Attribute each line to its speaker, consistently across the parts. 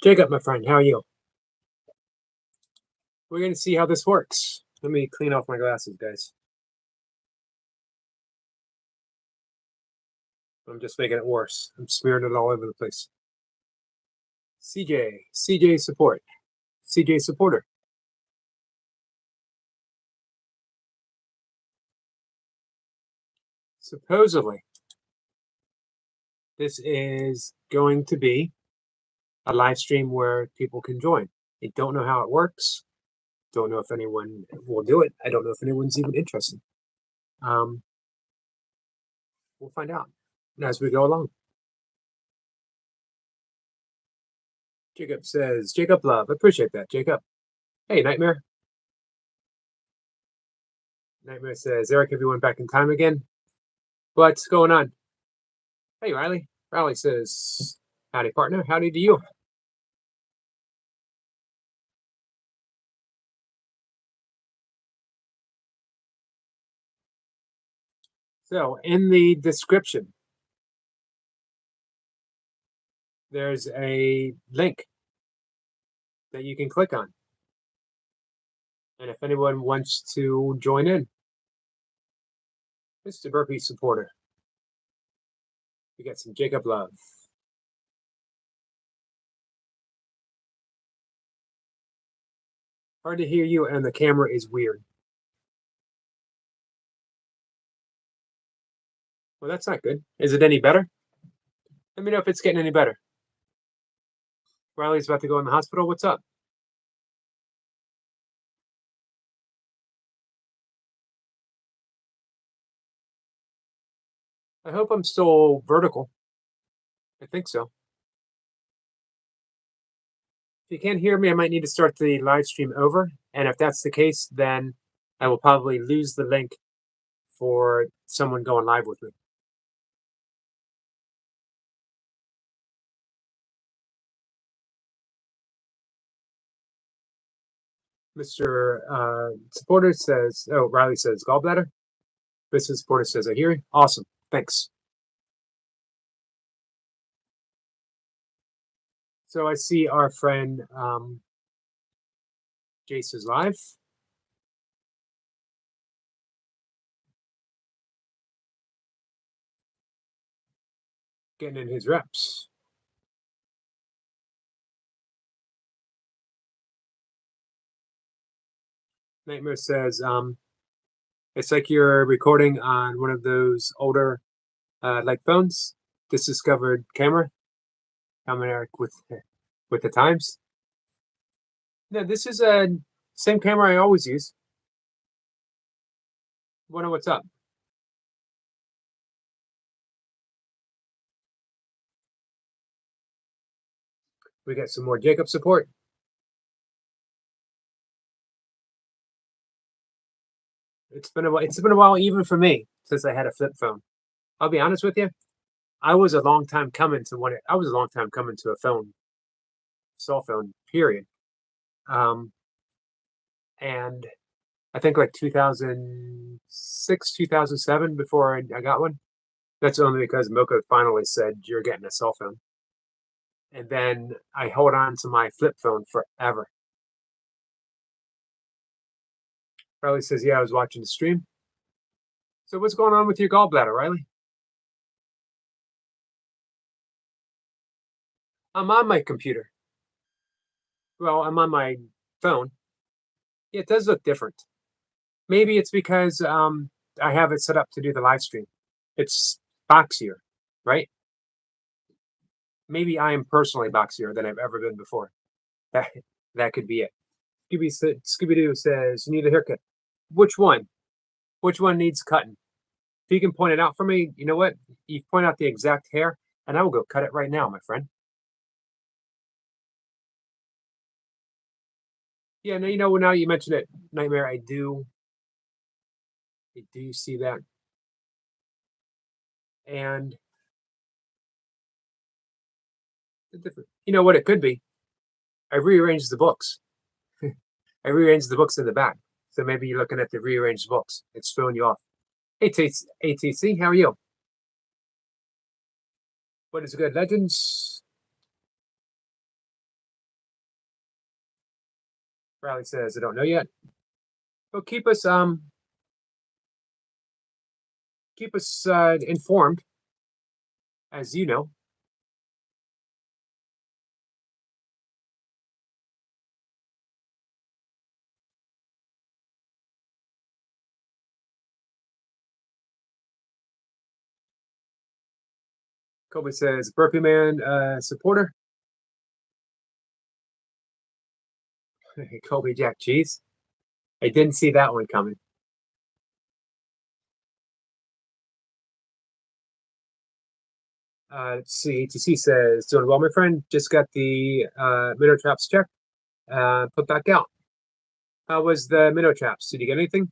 Speaker 1: Jacob, my friend, how are you? We're going to see how this works. Let me clean off my glasses, guys. I'm just making it worse. I'm smearing it all over the place. CJ support, CJ supporter. Supposedly, this is going to be a live stream where people can join. I don't know how it works. Don't know if anyone will do it. I don't know if anyone's even interested. We'll find out as we go along. Jacob says, Jacob love. I appreciate that, Jacob. Hey, Nightmare. Nightmare says, Eric, everyone back in time again. What's going on? Hey, Riley. Riley says, howdy, partner. Howdy to you. So in the description, there's a link that you can click on. And if anyone wants to join in, Mr. Burpee supporter, we got some Jacob love. Hard to hear you, and the camera is weird. Well, that's not good. Is it any better? Let me know if it's getting any better. Riley's about to go in the hospital. What's up? I hope I'm still vertical. I think so. If you can't hear me, I might need to start the live stream over. And if that's the case, then I will probably lose the link for someone going live with me. Mr. Supporter says, oh, Riley says gallbladder. Mr. Supporter says, I hear you. Awesome. Thanks. So I see our friend Jace is live. Getting in his reps. Nightmare says, it's like you're recording on one of those older like phones, discovered camera, coming with the times. No, this is a same camera I always use. Wonder what's up. We got some more Jacob support. It's been a while even for me since I had a flip phone. I'll be honest with you. I was a long time coming to a phone, cell phone, period. And I think like 2006, 2007 before I got one. That's only because Mocha finally said you're getting a cell phone. And then I hold on to my flip phone forever. Riley says, yeah, I was watching the stream. So what's going on with your gallbladder, Riley? I'm on my computer. Well, I'm on my phone. It does look different. Maybe it's because I have it set up to do the live stream. It's boxier, right? Maybe I am personally boxier than I've ever been before. That could be it. Scooby Doo says, you need a haircut. Which one? Which one needs cutting? If you can point it out for me, you know what? You point out the exact hair, and I will go cut it right now, my friend. Yeah, no, you know, now you mentioned it, Nightmare, I do see that. And you know what it could be? I rearranged the books. I rearranged the books in the back. So maybe you're looking at the rearranged books. It's throwing you off. Hey, ATC, how are you? What is good? Legends? Riley says, I don't know yet. But keep us informed, as you know. Kobe says, Burpee Man supporter. Kobe Jack Cheese. I didn't see that one coming. Let's see. ATC says, doing well, my friend. Just got the minnow traps checked. Put back out. How was the minnow traps? Did you get anything?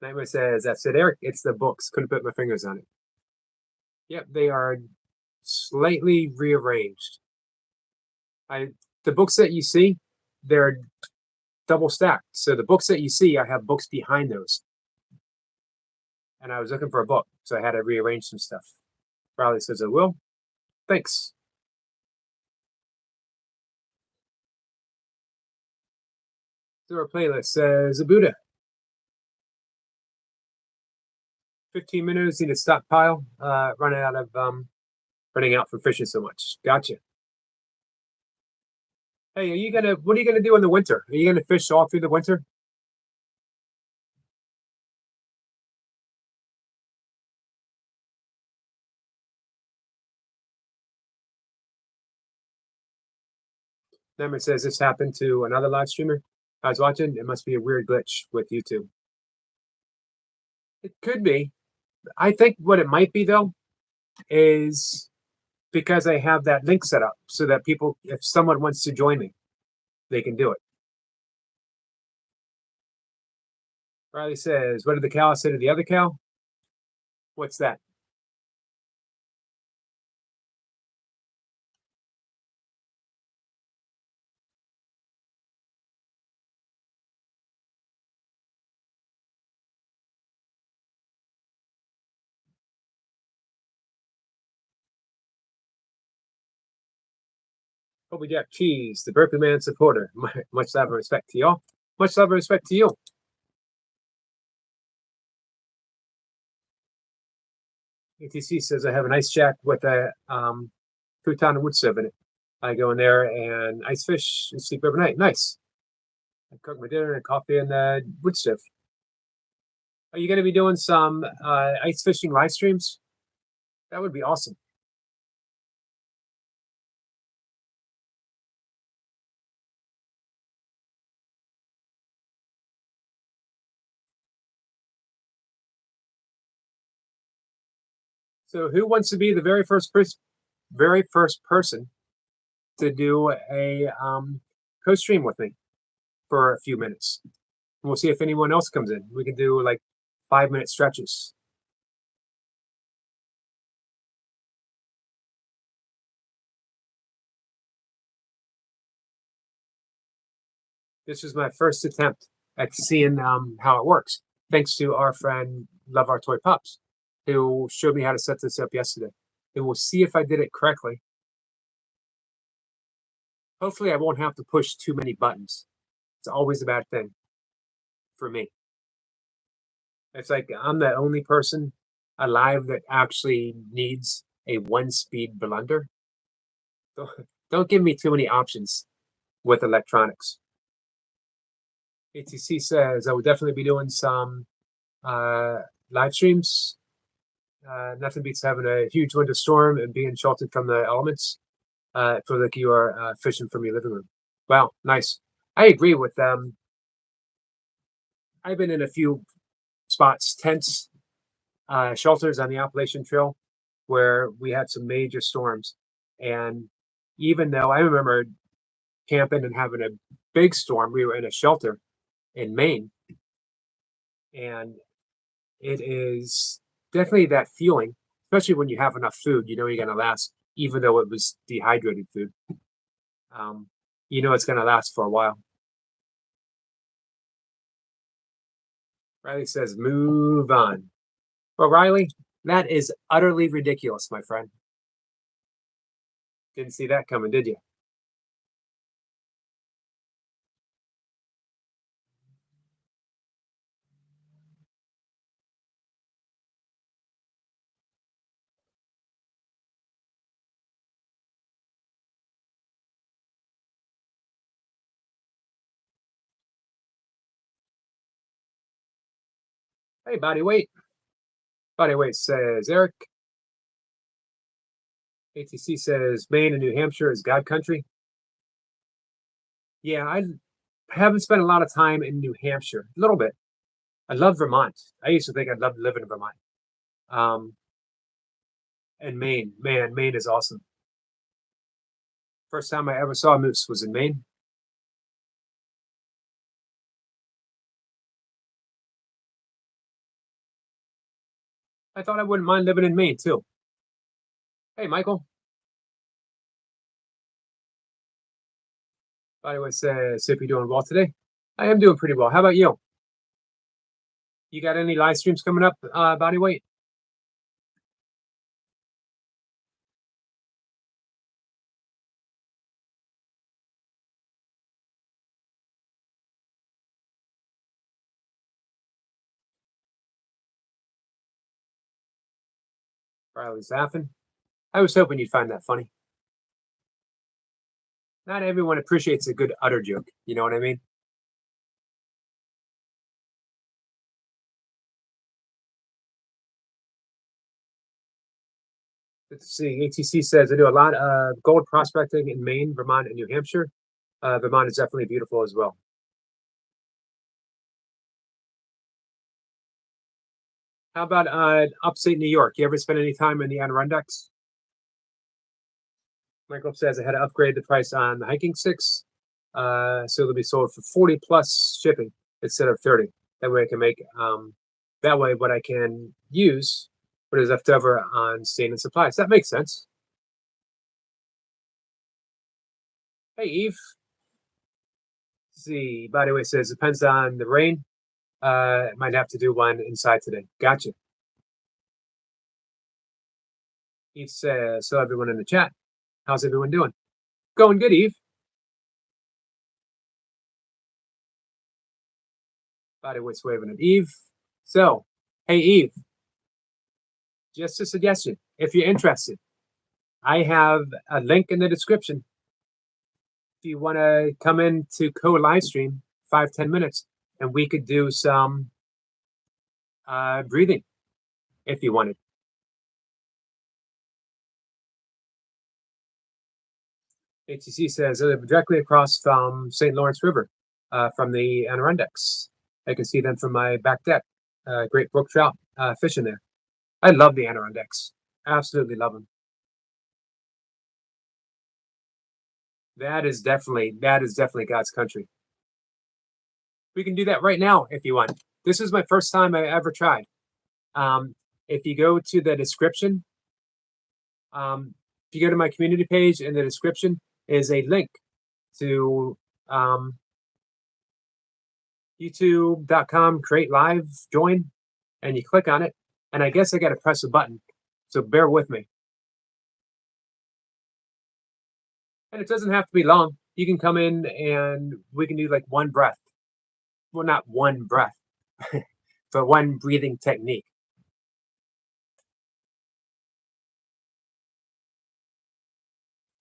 Speaker 1: Nightmare says, that's it, Eric. It's the books. Couldn't put my fingers on it. Yep, they are slightly rearranged. The books that you see, they're double stacked. So the books that you see, I have books behind those. And I was looking for a book, so I had to rearrange some stuff. Riley says, I will. Thanks. So our playlist says, Buddha. 15 minutes, need to stockpile. Running out from fishing so much. Gotcha. Hey, what are you gonna do in the winter? Are you gonna fish all through the winter? Nemmer says this happened to another live streamer I was watching. It must be a weird glitch with YouTube. It could be. I think what it might be though is because I have that link set up so that people, if someone wants to join me, they can do it. Riley says, what did the cow say to the other cow? What's that? Kobe Jack Cheese, the Burpee Man supporter. Much love and respect to y'all. Much love and respect to you. ATC says I have an ice shack with a futon and wood stove in it. I go in there and ice fish and sleep overnight. Nice. I cook my dinner and coffee in the wood stove. Are you going to be doing some ice fishing live streams? That would be awesome. So, who wants to be the very first person to do a co-stream with me for a few minutes? We'll see if anyone else comes in. We can do like 5-minute stretches. This is my first attempt at seeing how it works. Thanks to our friend Love Our Toy Pups, who showed me how to set this up yesterday. And we'll see if I did it correctly. Hopefully, I won't have to push too many buttons. It's always a bad thing for me. It's like I'm the only person alive that actually needs a 1-speed blender. Don't give me too many options with electronics. ATC says I will definitely be doing some live streams. Nothing beats having a huge winter storm and being sheltered from the elements. Feel like you are fishing from your living room. Wow, nice. I agree with them. I've been in a few spots, tents, shelters on the Appalachian Trail where we had some major storms. And even though I remember camping and having a big storm, we were in a shelter in Maine. And it is definitely that feeling, especially when you have enough food, you know you're going to last, even though it was dehydrated food. You know it's going to last for a while. Riley says, move on. Well, Riley, that is utterly ridiculous, my friend. Didn't see that coming, did you? Hey, body weight. Body weight says Eric. ATC says Maine and New Hampshire is God country. Yeah, I haven't spent a lot of time in New Hampshire. A little bit. I love Vermont. I used to think I'd love to live in Vermont. Um, and Maine, man, Maine is awesome. First time I ever saw a moose was in Maine. I thought I wouldn't mind living in Maine too. Hey, Michael. By the way, says, hope you're doing well today. I am doing pretty well. How about you? You got any live streams coming up, body weight? Riley's laughing. I was hoping you'd find that funny. Not everyone appreciates a good utter joke. You know what I mean? Let's see. ATC says I do a lot of gold prospecting in Maine, Vermont, and New Hampshire. Vermont is definitely beautiful as well. How about upstate New York? You ever spend any time in the Adirondacks? Michael says I had to upgrade the price on the hiking sticks, so they'll be sold for 40 plus shipping instead of 30. That way I can make that way what I can use what is left over on staying in supplies. That makes sense. Hey Eve. Let's see, by the way, says depends on the rain. Might have to do one inside today. Gotcha. Eve says, so everyone in the chat, how's everyone doing? Going good, Eve. Body weight's waving at Eve. So, hey Eve, just a suggestion. If you're interested, I have a link in the description. If you want to come in to co-live stream 5-10 minutes, and we could do some breathing if you wanted. ATC says I live directly across from St. Lawrence River, from the Adirondacks. I can see them from my back deck. Great brook trout fishing there. I love the Adirondacks. Absolutely love them. That is definitely God's country. We can do that right now if you want. This is my first time I ever tried. If you go to the description, if you go to my community page, in the description is a link to youtube.com create live join, and you click on it, and I guess I got to press a button, so bear with me. And it doesn't have to be long. You can come in and we can do like one breath. Well, not one breath, but one breathing technique.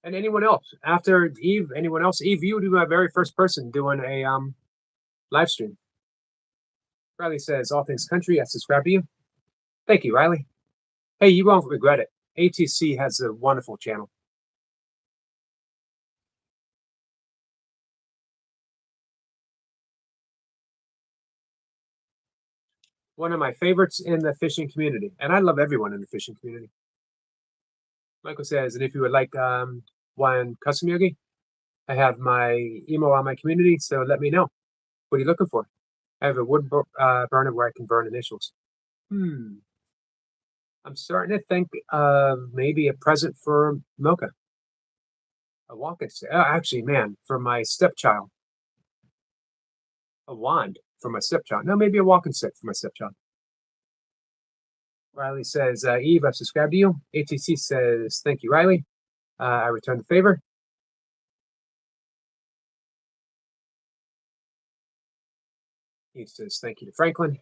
Speaker 1: And anyone else after Eve? Anyone else? Eve, you would be my very first person doing a live stream. Riley says, all things country, I subscribe to you. Thank you, Riley. Hey, you won't regret it. ATC has a wonderful channel. One of my favorites in the fishing community, and I love everyone in the fishing community. Michael says, and if you would like one custom yogi, I have my email on my community, so let me know. What are you looking for? I have a wood burner where I can burn initials. I'm starting to think of maybe a present for Mocha. A walking stick. Actually, man, for my stepchild. A wand for my stepchild. No, maybe a walking stick for my stepchild. Riley says, Eve, I've subscribed to you. ATC says, thank you, Riley. I return the favor. He says, thank you to Franklin.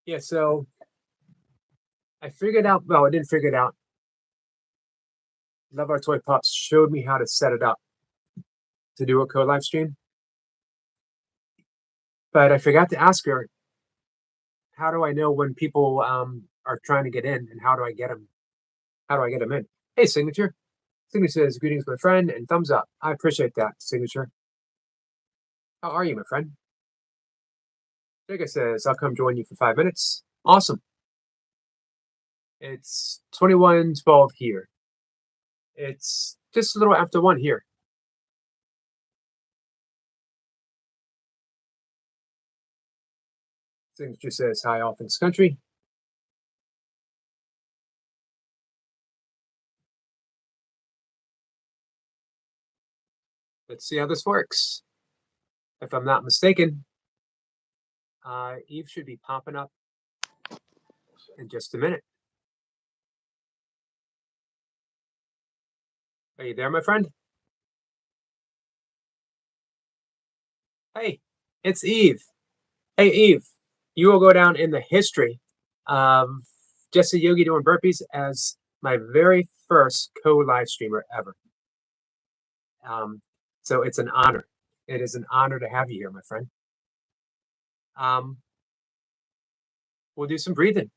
Speaker 1: Yeah, so I figured out, well, I didn't figure it out. Love Our Toy Pups showed me how to set it up. to do a co-live stream. But I forgot to ask her, how do I know when people are trying to get in, and how do I get them? How do I get them in? Hey, Signature. Signature says, greetings, my friend, and thumbs up. I appreciate that, Signature. How are you, my friend? Jega says, I'll come join you for 5 minutes. Awesome. It's 21:12 here. It's just a little after 1 here. Signature says, hi, all things country. Let's see how this works. If I'm not mistaken, Eve should be popping up in just a minute. Are you there, my friend? Hey, it's Eve. Hey, Eve, you will go down in the history of Jesse Yogi doing burpees as my very first co-live streamer ever. So it's an honor. It is an honor to have you here, my friend. We'll do some breathing.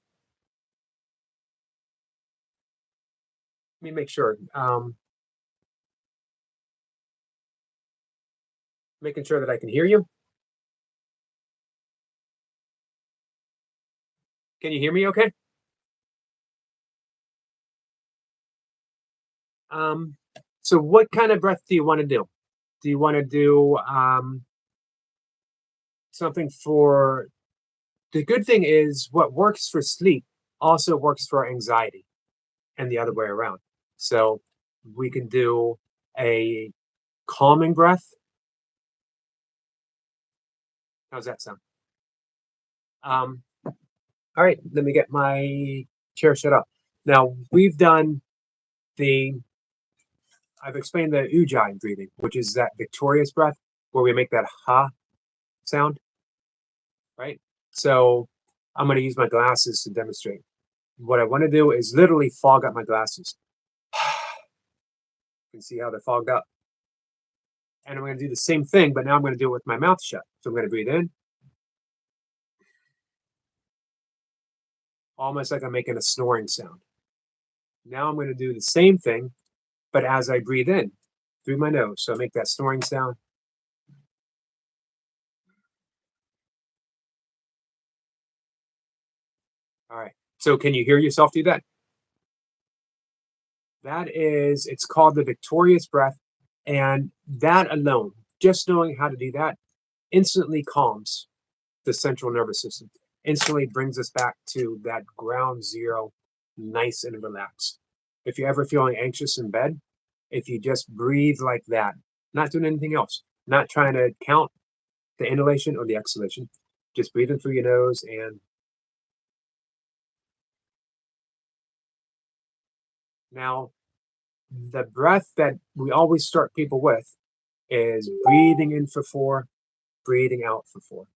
Speaker 1: Let me make sure. Making sure that I can hear you. Can you hear me okay? So what kind of breath do you want to do? Do you want to do something for... The good thing is what works for sleep also works for anxiety, and the other way around. So we can do a calming breath. How's that sound? All right, let me get my chair set up. Now we've done I've explained the Ujjayi breathing, which is that victorious breath where we make that ha sound, right? So I'm going to use my glasses to demonstrate. What I want to do is literally fog up my glasses. You can see how they're fogged up. And I'm going to do the same thing, but now I'm going to do it with my mouth shut. So I'm going to breathe in. Almost like I'm making a snoring sound. Now I'm going to do the same thing, but as I breathe in through my nose. So I make that snoring sound. All right. So can you hear yourself do that? It's called the victorious breath. And that alone, just knowing how to do that, instantly calms the central nervous system, instantly brings us back to that ground zero, nice and relaxed. If you're ever feeling anxious in bed, if you just breathe like that, not doing anything else, not trying to count the inhalation or the exhalation, just breathing through your nose. And now the breath that we always start people with is breathing in for 4, breathing out for 4.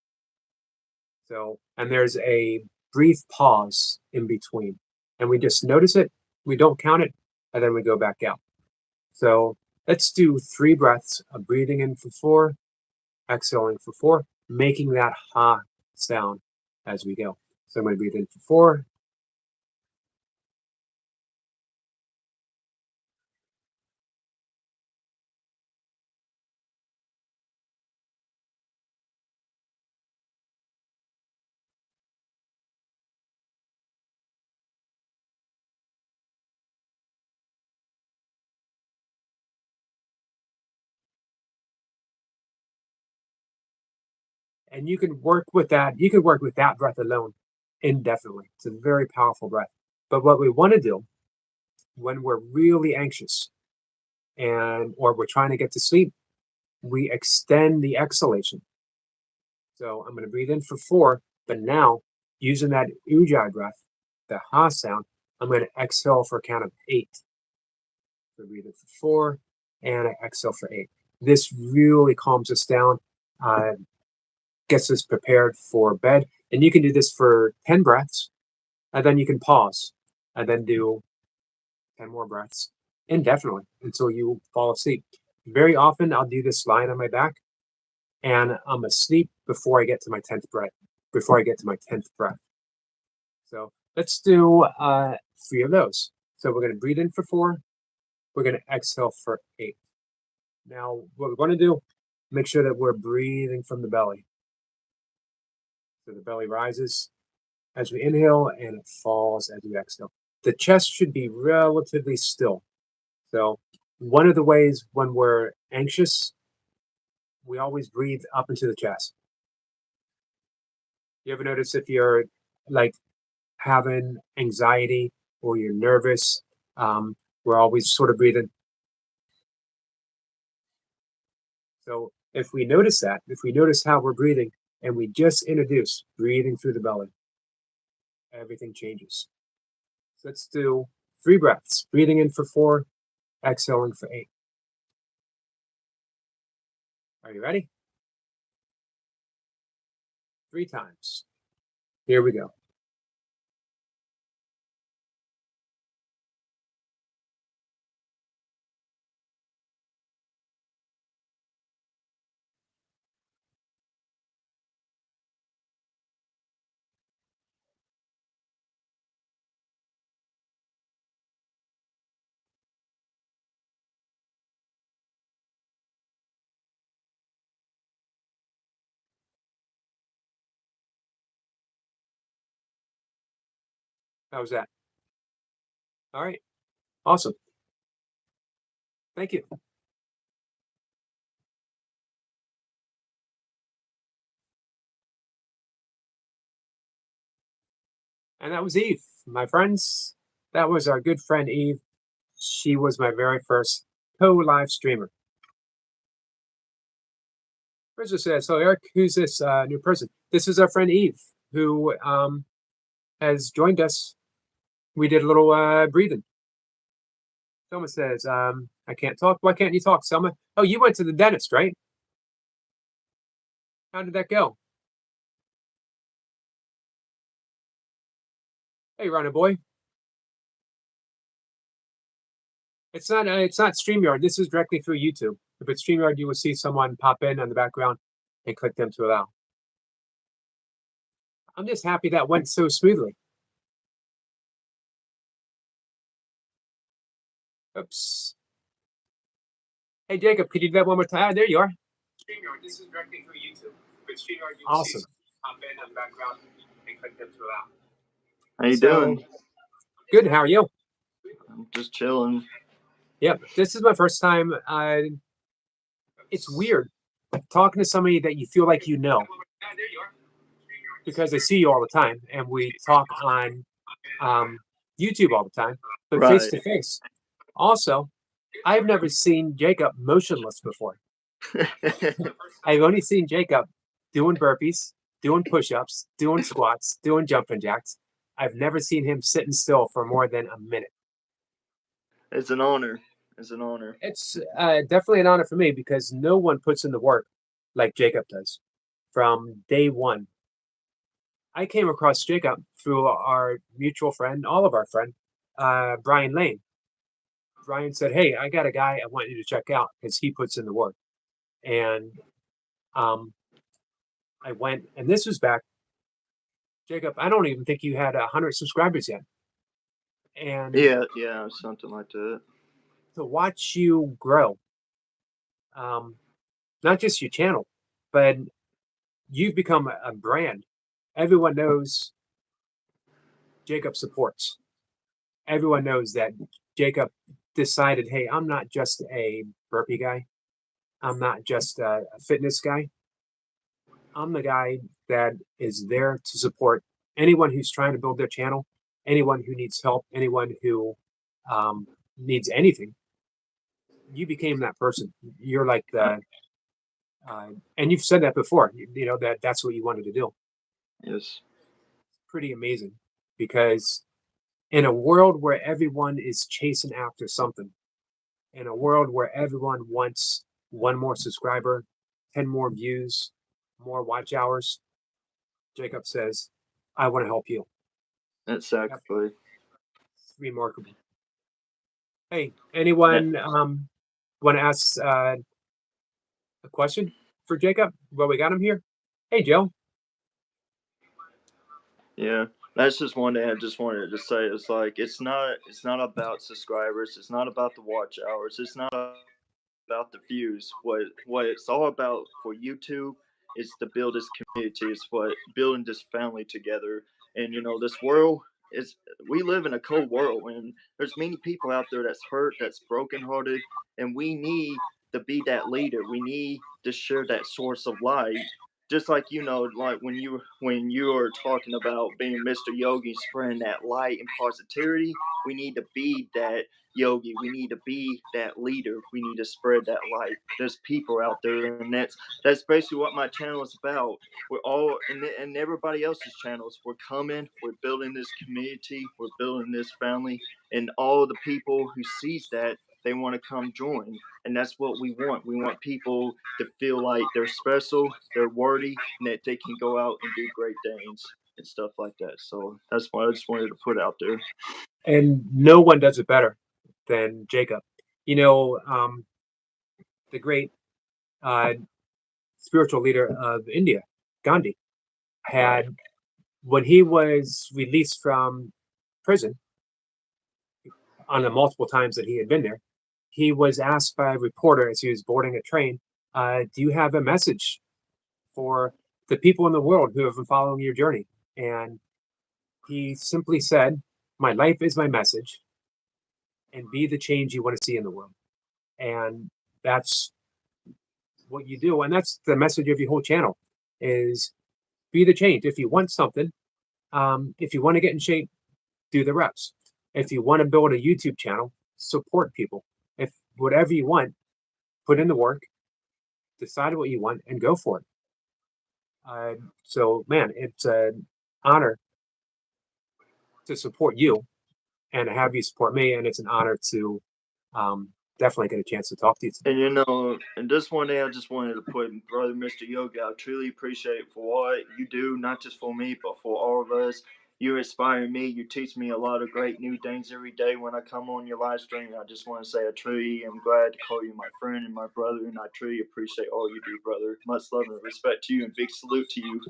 Speaker 1: So, and there's a brief pause in between, and we just notice it, we don't count it, and then we go back out. So let's do 3 breaths of breathing in for 4, exhaling for 4, making that ha sound as we go. So I'm going to breathe in for 4. And you can work with that. You can work with that breath alone indefinitely. It's a very powerful breath. But what we want to do when we're really anxious or we're trying to get to sleep, we extend the exhalation. So I'm going to breathe in for 4, but now using that Ujjayi breath, the ha sound, I'm going to exhale for a count of 8. So breathe in for 4, and I exhale for 8. This really calms us down, gets us prepared for bed. And you can do this for 10 breaths, and then you can pause, and then do 10 more breaths indefinitely until you fall asleep. very often I'll do this lying on my back, and I'm asleep before I get to my 10th breath. Before I get to my 10th breath. So let's do 3 of those. So we're going to breathe in for 4. We're going to exhale for 8. Now, what we're going to do, make sure that we're breathing from the belly. So the belly rises as we inhale and it falls as we exhale. The chest should be relatively still. So one of the ways when we're anxious, we always breathe up into the chest. You ever notice if you're like having anxiety or you're nervous, we're always sort of breathing. So if we notice that, if we notice how we're breathing and we just introduce breathing through the belly, everything changes. So let's do 3 breaths, breathing in for 4, exhaling for 8. Are you ready? 3 times. Here we go. How was that? All right. Awesome. Thank you. And that was Eve, my friends. That was our good friend Eve. She was my very first co-live streamer. Bridget says, so Eric, who's this new person? This is our friend Eve, who has joined us. We did a little breathing. Selma says, I can't talk. Why can't you talk, Selma? Oh, you went to the dentist, right? How did that go? Hey, Runner Boy. It's not StreamYard. This is directly through YouTube. If it's StreamYard, you will see someone pop in on the background and click them to allow. I'm just happy that went so smoothly. Oops. Hey, Jacob, could you do that one more time? There you are. StreamYard, this is directly through YouTube. With StreamYard, you will see pop in on the background and click them to allow.
Speaker 2: How you doing?
Speaker 1: Good. How are you?
Speaker 2: I'm just chilling.
Speaker 1: Yep. This is my first time. It's weird talking to somebody that you feel like you know, because I see you all the time and we talk on YouTube all the time, but face to face. Also, I've never seen Jacob motionless before. I've only seen Jacob doing burpees, doing push-ups, doing squats, doing jumping jacks. I've never seen him sitting still for more than a minute.
Speaker 2: It's an honor. It's an honor.
Speaker 1: It's definitely an honor for me because no one puts in the work like Jacob does from day one. I came across Jacob through our mutual friend, all of our friend, Brian Lane. Brian said, hey, I got a guy I want you to check out because he puts in the work. And I went, and this was back, Jacob, I don't even think you had 100 subscribers yet. And
Speaker 2: yeah, something like that.
Speaker 1: to watch you grow, not just your channel, but you've become a brand. Everyone knows Jacob supports. Everyone knows that Jacob decided, hey, I'm not just a burpee guy. I'm not just a fitness guy. I'm the guy that is there to support anyone who's trying to build their channel, anyone who needs help, anyone who needs anything. You became that person. You're like the, and you've said that before. You know that's what you wanted to do.
Speaker 2: Yes.
Speaker 1: Pretty amazing, because in a world where everyone is chasing after something, in a world where everyone wants 1 more subscriber, 10 more views, more watch hours, Jacob says, I want to help you.
Speaker 2: That's exactly.
Speaker 1: Remarkable. Hey, anyone want to ask a question for Jacob? Well, we got him here. Hey, Joe.
Speaker 2: Yeah, that's just one thing I just wanted to say. It's like it's not about subscribers. It's not about the watch hours. It's not about the views. What it's all about for YouTube is to build this community. It's what building this family together. And this world is we live in a cold world, and there's many people out there that's hurt, that's brokenhearted, and we need to be that leader. We need to share that source of light. Just like like when you are talking about being Mr. Yogi, spreading that light and positivity, we need to be that Yogi. We need to be that leader. We need to spread that light. There's people out there, and that's basically what my channel is about. We're all and everybody else's channels. We're coming. We're building this community. We're building this family, and all the people who sees that they want to come join, and that's what we want. We want people to feel like they're special, they're worthy, and that they can go out and do great things and stuff like that. So that's what I just wanted to put out there.
Speaker 1: And no one does it better than Jacob. You know, the great uh, spiritual leader of India, Gandhi, had when he was released from prison on the multiple times that he had been there, he was asked by a reporter as he was boarding a train, "Do you have a message for the people in the world who have been following your journey?" And he simply said, "My life is my message, and be the change you want to see in the world." And that's what you do, and that's the message of your whole channel: is be the change. If you want something, if you want to get in shape, do the reps. If you want to build a YouTube channel, support people. If whatever you want, put in the work, decide what you want, and go for it. So, man, it's an honor to support you and have you support me, and it's an honor to definitely get a chance to talk to you today.
Speaker 2: And this one day I just wanted to put brother Mr. Yoga. I truly appreciate for what you do, not just for me, but for all of us. You inspire me. You teach me a lot of great new things every day when I come on your live stream. I just want to say I truly am glad to call you my friend and my brother, and I truly appreciate all you do, brother. Much love and respect to you, and big salute to you.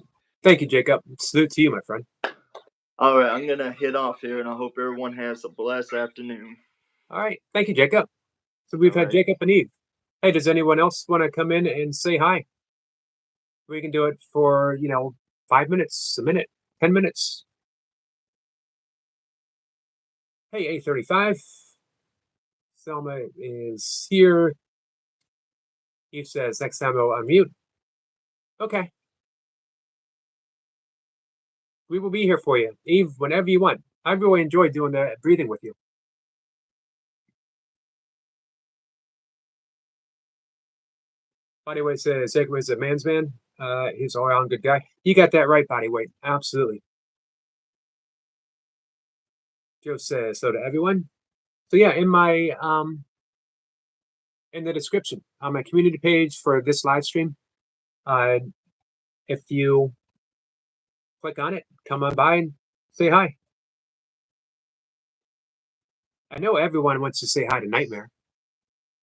Speaker 1: Thank you, Jacob. Salute to you, my friend.
Speaker 2: All right, I'm gonna head off here, and I hope everyone has a blessed afternoon.
Speaker 1: All right. Thank you, Jacob. So we've
Speaker 2: All
Speaker 1: had
Speaker 2: right.
Speaker 1: Jacob and Eve. Hey, does anyone else want to come in and say hi? We can do it for, 5 minutes, a minute, 10 minutes. Hey, 8:35. Selma is here. Eve says next time I'll unmute. Okay. We will be here for you. Eve, whenever you want. I really enjoyed doing the breathing with you. Bodyweight says Jacob is a man's man. He's all around good guy. You got that right, Bodyweight. Absolutely. Joe says so to everyone. So yeah, in the description on my community page for this live stream, if you click on it, come on by and say hi. I know everyone wants to say hi to Nightmare.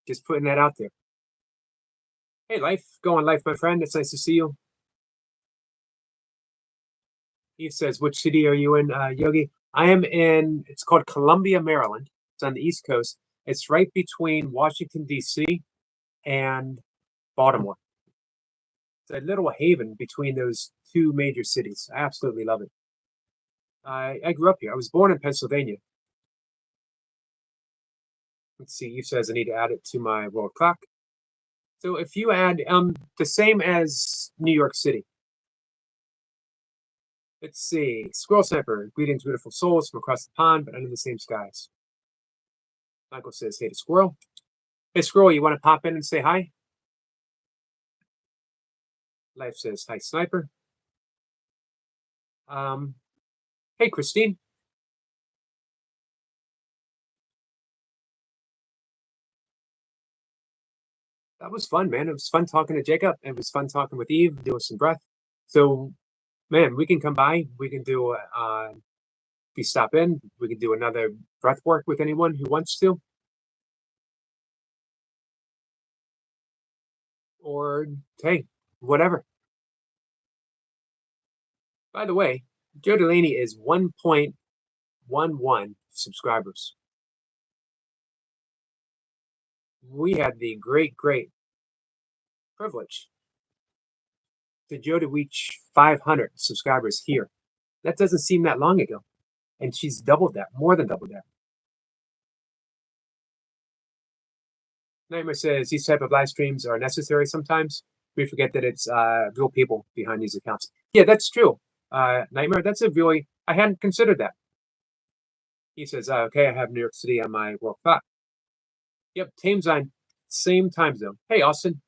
Speaker 1: Just putting that out there. Hey, Life. Go on, Life, my friend. It's nice to see you. He says, which city are you in, Yogi? I am in, it's called Columbia, Maryland. It's on the East Coast. It's right between Washington, D.C. and Baltimore. It's a little haven between those two major cities. I absolutely love it. I grew up here. I was born in Pennsylvania. Let's see, you says I need to add it to my world clock. So if you add the same as New York City. Let's see. Squirrel Sniper, greetings, beautiful souls from across the pond, but under the same skies. Michael says, hey to Squirrel. Hey, Squirrel, you want to pop in and say hi? Life says, hi, Sniper. Hey, Christine. That was fun, man. It was fun talking to Jacob. It was fun talking with Eve, doing some breath. So, man, we can come by. We can do, if you stop in, we can do another breath work with anyone who wants to. or hey, whatever. By the way, Joe Delaney is 1.11 subscribers. We had the great privilege to Joe to reach 500 subscribers here. That doesn't seem that long ago. And she's doubled that, more than doubled that. Nightmare says these type of live streams are necessary sometimes. We forget that it's real people behind these accounts. Yeah, that's true. Nightmare, that's a really, I hadn't considered that. He says, okay, I have New York City on my world clock. Yep, Thames on same time zone. Hey, Austin.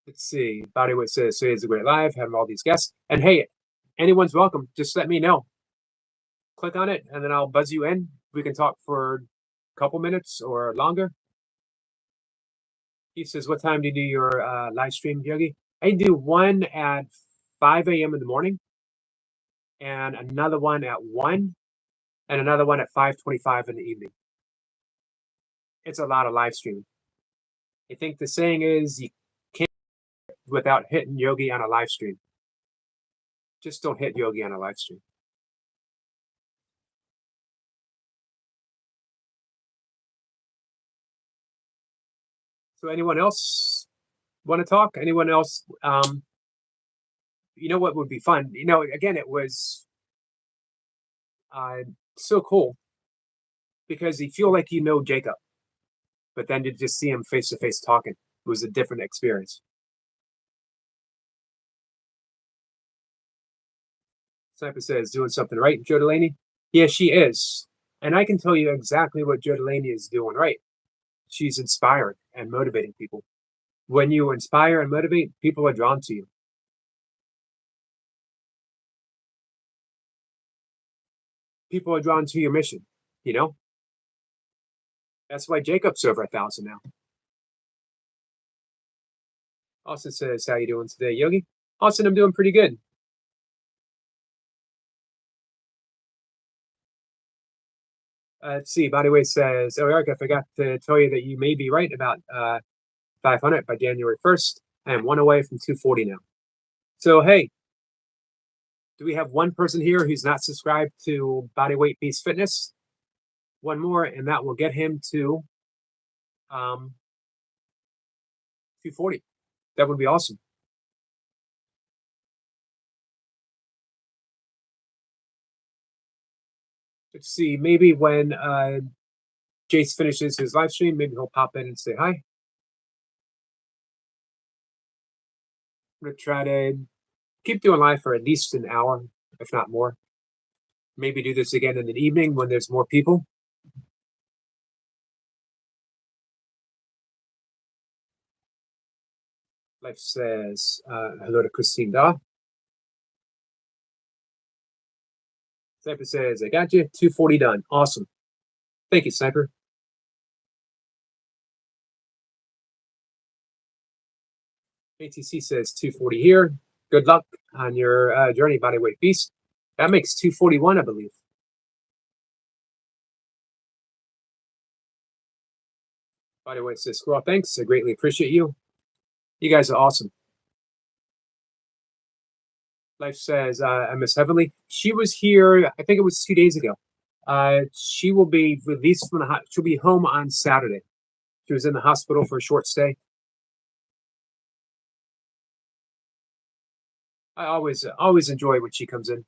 Speaker 1: Let's see. Bodyweight says, so it's a great live, having all these guests. And hey, anyone's welcome. Just let me know. Click on it, and then I'll buzz you in. We can talk for a couple minutes or longer. He says, what time do you do your live stream, Yogi? I do one at 5 a.m. in the morning, and another one at 1, and another one at 5:25 in the evening. It's a lot of live streaming. I think the saying is you can't without hitting Yogi on a live stream. Just don't hit Yogi on a live stream. So anyone else want to talk? Anyone else? You know what would be fun? You know, again, it was so cool because you feel like you know Jacob, but then to just see him face to face talking was a different experience. Sniper says, doing something right, Joe Delaney? Yeah, she is. And I can tell you exactly what Joe Delaney is doing right. She's inspiring and motivating people. When you inspire and motivate, people are drawn to you. People are drawn to your mission, you know? That's why Jacob's over 1,000 now. Austin says, how you doing today, Yogi? Austin, I'm doing pretty good. Let's see, Bodyweight says, oh, Eric, I forgot to tell you that you may be right about 500 by January 1st. I am one away from 240 now. So, hey, do we have one person here who's not subscribed to Bodyweight Beast Fitness? One more, and that will get him to 240. That would be awesome. Let's see, maybe when Jace finishes his live stream, maybe he'll pop in and say hi. I'm gonna try to keep doing live for at least an hour, if not more. Maybe do this again in the evening when there's more people. Life says, hello to Christine Daw. Sniper says, I got you, 240 done. Awesome. Thank you, Sniper. ATC says 240 here. Good luck on your journey, Bodyweight Beast. That makes 241, I believe. Bodyweight says, Squirrel, thanks. I greatly appreciate you. You guys are awesome. Life says, I miss Heavenly. She was here, I think it was 2 days ago. She will be released from the she'll be home on Saturday. She was in the hospital for a short stay. I always enjoy when she comes in.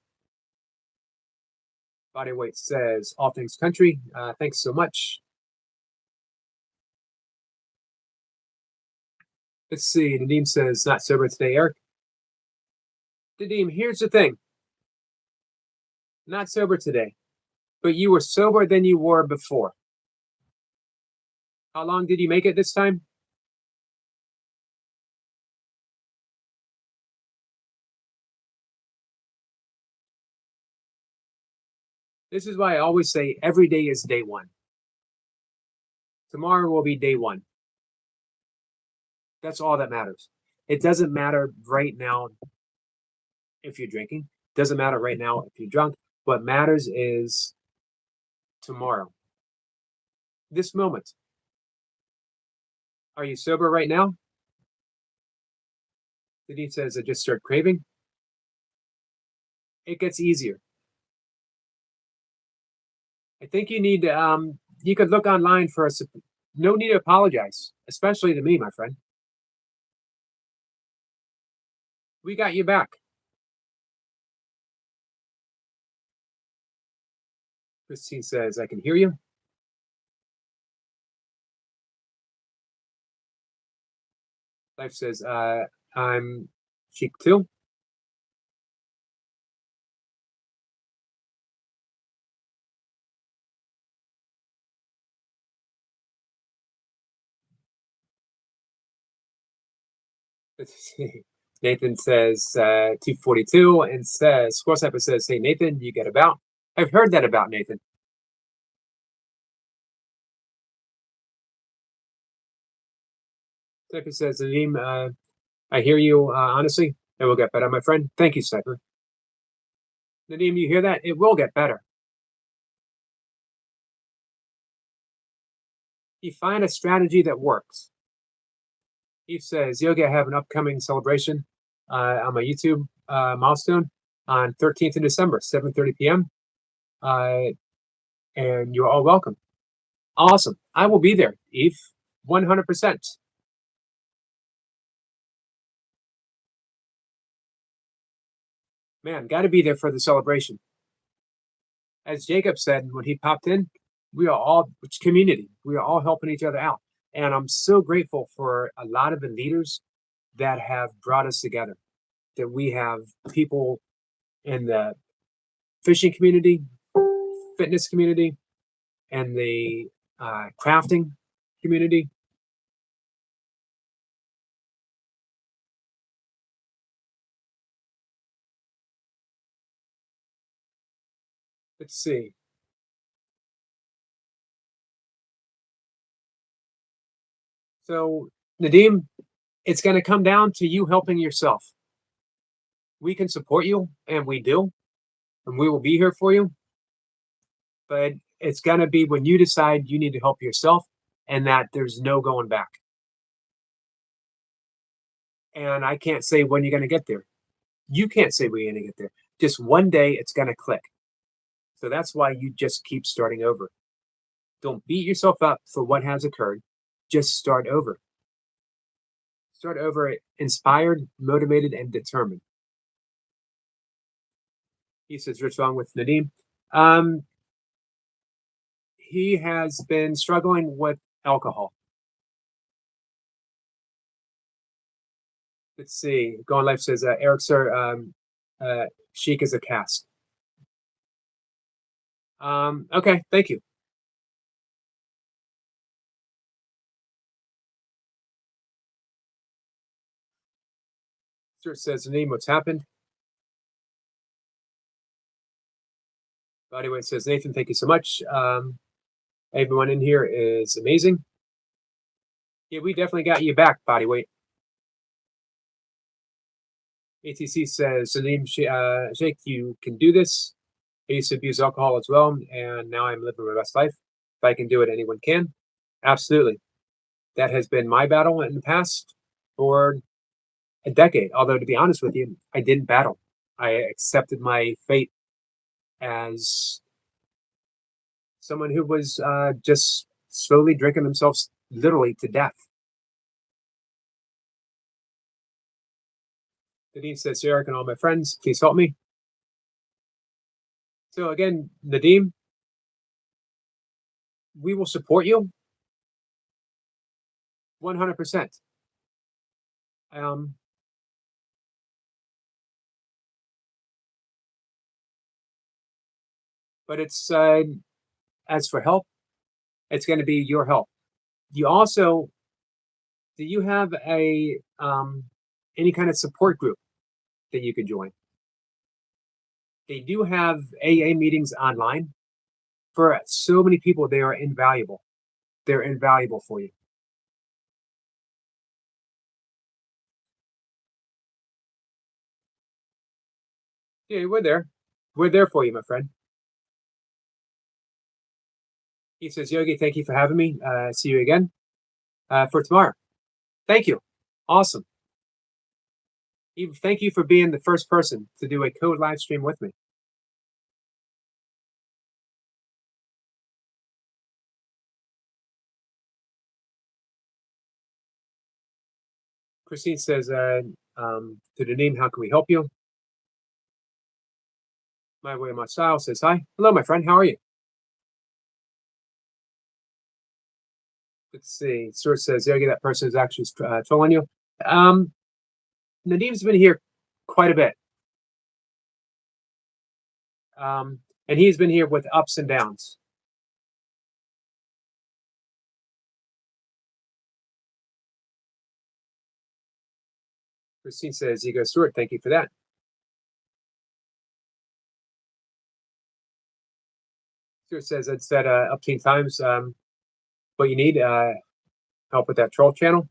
Speaker 1: Bodyweight says, all things country. Thanks so much. Let's see. Nadeem says, not sober today, Eric. Nadeem, here's the thing. Not sober today, but you were sober than you were before. How long did you make it this time? This is why I always say every day is day one. Tomorrow will be day one. That's all that matters. It doesn't matter right now if you're drinking. It doesn't matter right now if you're drunk. What matters is tomorrow. This moment. Are you sober right now? Nadine says, I just start craving. It gets easier. I think you need to, you could look online for no need to apologize, especially to me, my friend. We got you back. Christine says, I can hear you. Life says, I'm chic too. Nathan says 242 and says Squirrel Sapper says, hey Nathan, you get about. I've heard that about Nathan. Sniper says, Nadim, I hear you honestly. It will get better, my friend. Thank you, Sniper. Nadim, you hear that? It will get better. You find a strategy that works. He says, Yogi, I have an upcoming celebration on my YouTube milestone on 13th of December, 7:30 p.m. And you're all welcome. Awesome. I will be there, Eve, 100%. Man, got to be there for the celebration. As Jacob said when he popped in, we are all community. We are all helping each other out. And I'm so grateful for a lot of the leaders that have brought us together, that we have people in the fishing community, fitness community, and the crafting community. Let's see. So, Nadim, it's going to come down to you helping yourself. We can support you, and we do, and we will be here for you. But it's going to be when you decide you need to help yourself and that there's no going back. And I can't say when you're going to get there. You can't say when you're going to get there. Just one day it's going to click. So that's why you just keep starting over. Don't beat yourself up for what has occurred. Just start over. Start over inspired, motivated, and determined. He says, what's wrong with Nadim? He has been struggling with alcohol. Let's see. Gone Life says, Eric, sir, chic is a cast. Okay, thank you. Sir says, Nadim, what's happened? Bodyweight says, Nathan, thank you so much. Everyone in here is amazing. Yeah, we definitely got you back, Bodyweight. ATC says, Nadim, Sheikh, you can do this. I used to abuse alcohol as well, and now I'm living my best life. If I can do it, anyone can. Absolutely. That has been my battle in the past for a decade. Although, to be honest with you, I didn't battle. I accepted my fate as someone who was just slowly drinking themselves literally to death. Nadim says, Eric and all my friends, please help me. So again, Nadim, we will support you 100%. But it's as for help, it's going to be your help. You also, do you have a any kind of support group that you can join? They do have AA meetings online. For so many people, they are invaluable. They're invaluable for you. Yeah, we're there. We're there for you, my friend. He says, Yogi, thank you for having me. See you again for tomorrow. Thank you. Awesome. Eve, thank you for being the first person to do a code live stream with me. Christine says, to Nadim, how can we help you? My Way, My Style says, hi. Hello, my friend. How are you? Let's see. Stuart says, yeah, that person is actually trolling you. Nadim's been here quite a bit. And he's been here with ups and downs. Christine says, Ego Stuart, thank you for that. Stuart says, I'd said up 10 times what you need, help with that troll channel.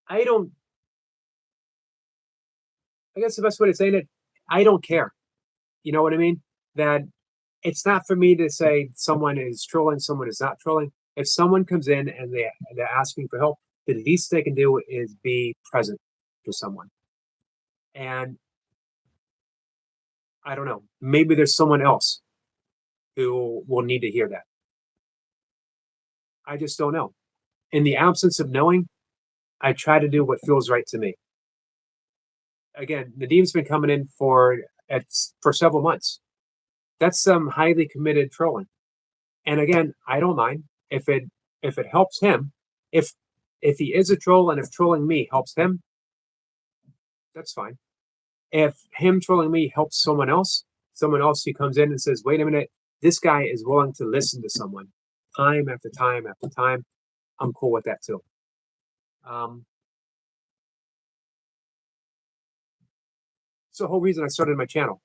Speaker 1: I guess the best way to say it, I don't care. You know what I mean? That it's not for me to say someone is trolling, someone is not trolling. If someone comes in and they're asking for help, the least they can do is be present for someone. And I don't know, maybe there's someone else who will need to hear that. I just don't know. In the absence of knowing, I try to do what feels right to me. Again, Nadim's been coming in for several months. That's some highly committed trolling. And again, I don't mind if it helps him. If he is a troll and if trolling me helps him, that's fine. If him trolling me helps someone else who comes in and says, wait a minute, this guy is willing to listen to someone time after time after time, I'm cool with that too. It's the whole reason I started my channel.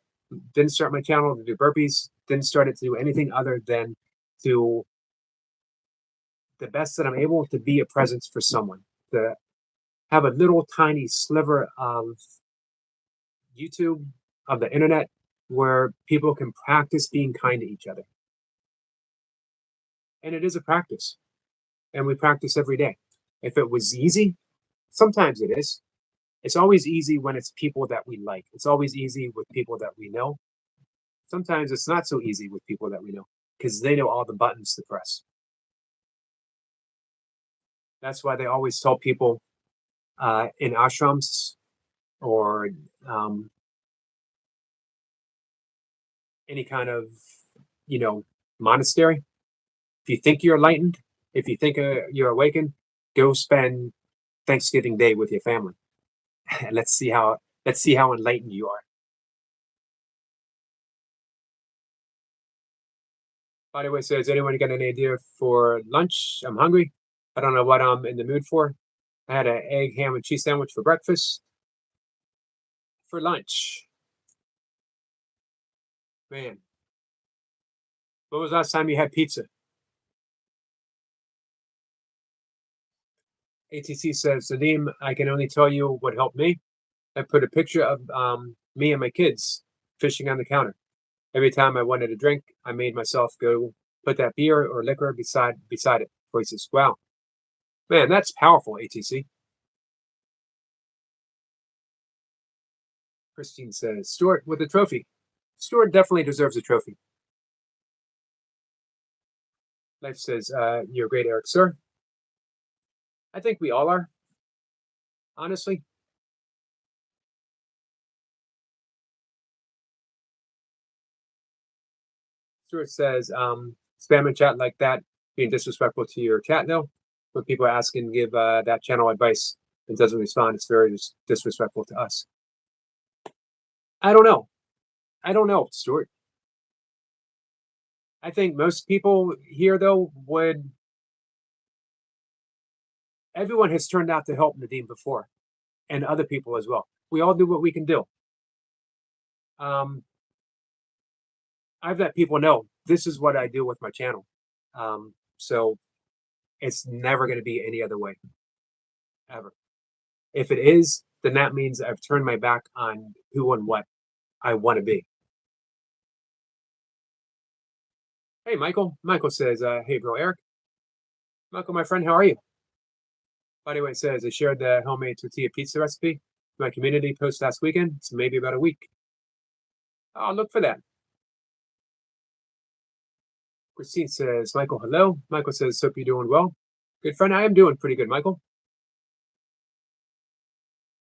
Speaker 1: Didn't start my channel to do burpees, didn't start it to do anything other than to the best that I'm able to be a presence for someone, to have a little tiny sliver of YouTube, of the internet, where people can practice being kind to each other. And it is a practice. And we practice every day. If it was easy, sometimes it is. It's always easy when it's people that we like. It's always easy with people that we know. Sometimes it's not so easy with people that we know because they know all the buttons to press. That's why they always tell people in ashrams or any kind of, monastery. If you think you're enlightened, if you think you're awakened, go spend Thanksgiving Day with your family. And let's see how enlightened you are. By the way, so has anyone got an idea for lunch? I'm hungry. I don't know what I'm in the mood for. I had an egg, ham, and cheese sandwich for breakfast. For lunch, man, when was the last time you had pizza? ATC says, Nadim, I can only tell you what helped me. I put a picture of me and my kids fishing on the counter. Every time I wanted a drink, I made myself go put that beer or liquor beside it. He says, wow, man, that's powerful, ATC. Christine says, Stuart with a trophy. Stuart definitely deserves a trophy. Life says, you're great, Eric, sir. I think we all are, honestly. Stuart says, spam and chat like that, being disrespectful to your chat now. When people are asking, give that channel advice and doesn't respond, it's very disrespectful to us. I don't know, Stuart. I think most people here, though, everyone has turned out to help Nadim before, and other people as well. We all do what we can do. I've let people know this is what I do with my channel. So it's never going to be any other way, ever. If it is, then that means I've turned my back on who and what I want to be. Hey, Michael. Michael says, hey, bro, Eric. Michael, my friend, how are you? By the way, it says I shared the homemade tortilla pizza recipe in my community post last weekend. It's maybe about a week. I'll look for that. Christine says, Michael, hello. Michael says, hope you're doing well. Good friend, I am doing pretty good, Michael.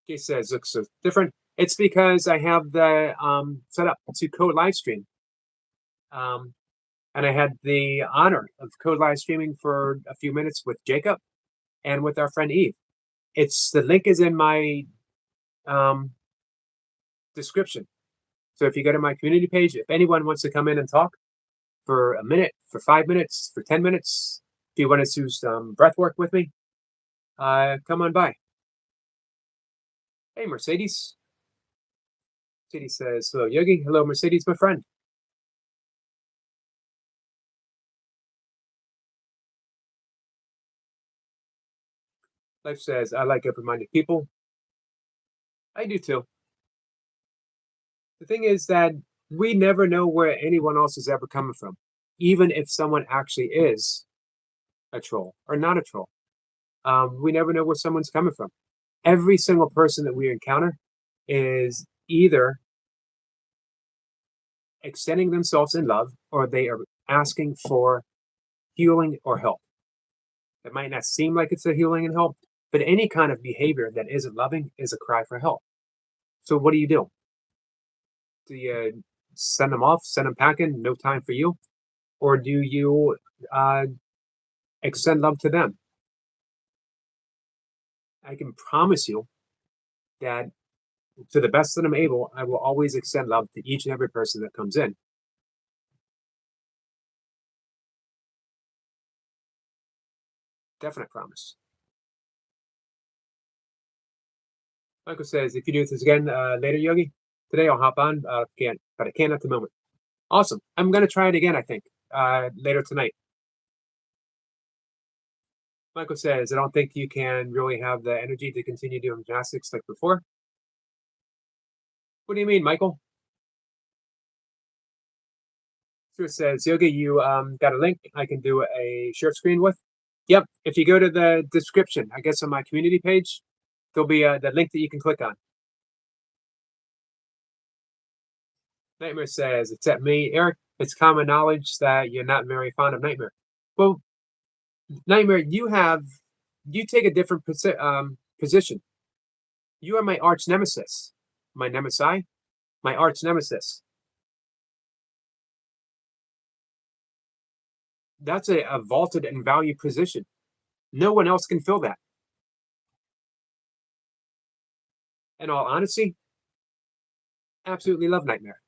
Speaker 1: Jay says, looks so different. It's because I have the set up to Code live stream. And I had the honor of Code live streaming for a few minutes with Jacob and with our friend Eve. The link is in my description. So if you go to my community page, if anyone wants to come in and talk for a minute, for 5 minutes, for 10 minutes, if you want to do some breath work with me, come on by. Hey, Mercedes. Mercedes says, hello, Yogi. Hello, Mercedes, my friend. Life says, I like open-minded people. I do too. The thing is that we never know where anyone else is ever coming from, even if someone actually is a troll or not a troll. We never know where someone's coming from. Every single person that we encounter is either extending themselves in love or they are asking for healing or help. It might not seem like it's a healing and help, but any kind of behavior that isn't loving is a cry for help. So what do you do? Do you send them off, send them packing, no time for you? Or do you extend love to them? I can promise you that to the best that I'm able, I will always extend love to each and every person that comes in. Definite promise. Michael says, if you do this again later, Yogi, today I'll hop on. Can't, but I can't at the moment. Awesome. I'm going to try it again, I think, later tonight. Michael says, I don't think you can really have the energy to continue doing gymnastics like before. What do you mean, Michael? So it says, Yogi, you got a link I can do a share screen with? Yep. If you go to the description, I guess on my community page, there'll be the link that you can click on. Nightmare says, except me, Eric, it's common knowledge that you're not very fond of Nightmare. Well, Nightmare, you take a different position. You are my arch nemesis. My nemesis? My arch nemesis. That's a vaulted and valued position. No one else can fill that. In all honesty, absolutely love Nightmare.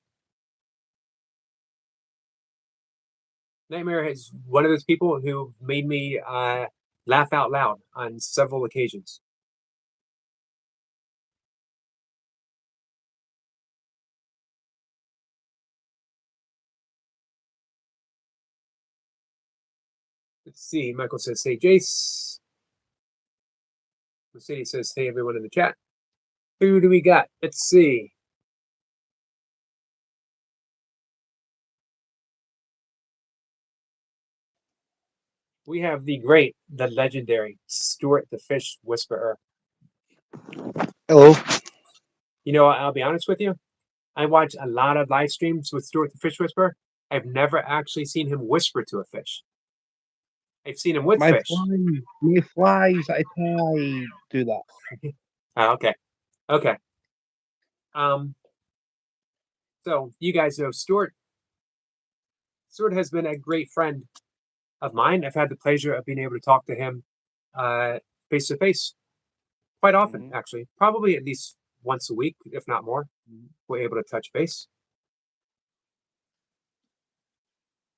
Speaker 1: Nightmare is one of those people who made me laugh out loud on several occasions. Let's see. Michael says, hey, Jace. Mercedes says, hey, everyone in the chat. Who do we got? Let's see. We have the great, the legendary Stuart the Fish Whisperer.
Speaker 3: Hello.
Speaker 1: You know, I'll be honest with you. I watch a lot of live streams with Stuart the Fish Whisperer. I've never actually seen him whisper to a fish. I've seen him with fish.
Speaker 3: My flies, I do that.
Speaker 1: Oh, okay. Okay. So you guys know Stuart. Stuart has been a great friend of mine. I've had the pleasure of being able to talk to him face to face quite often, actually. Probably at least once a week, if not more. We're able to touch base.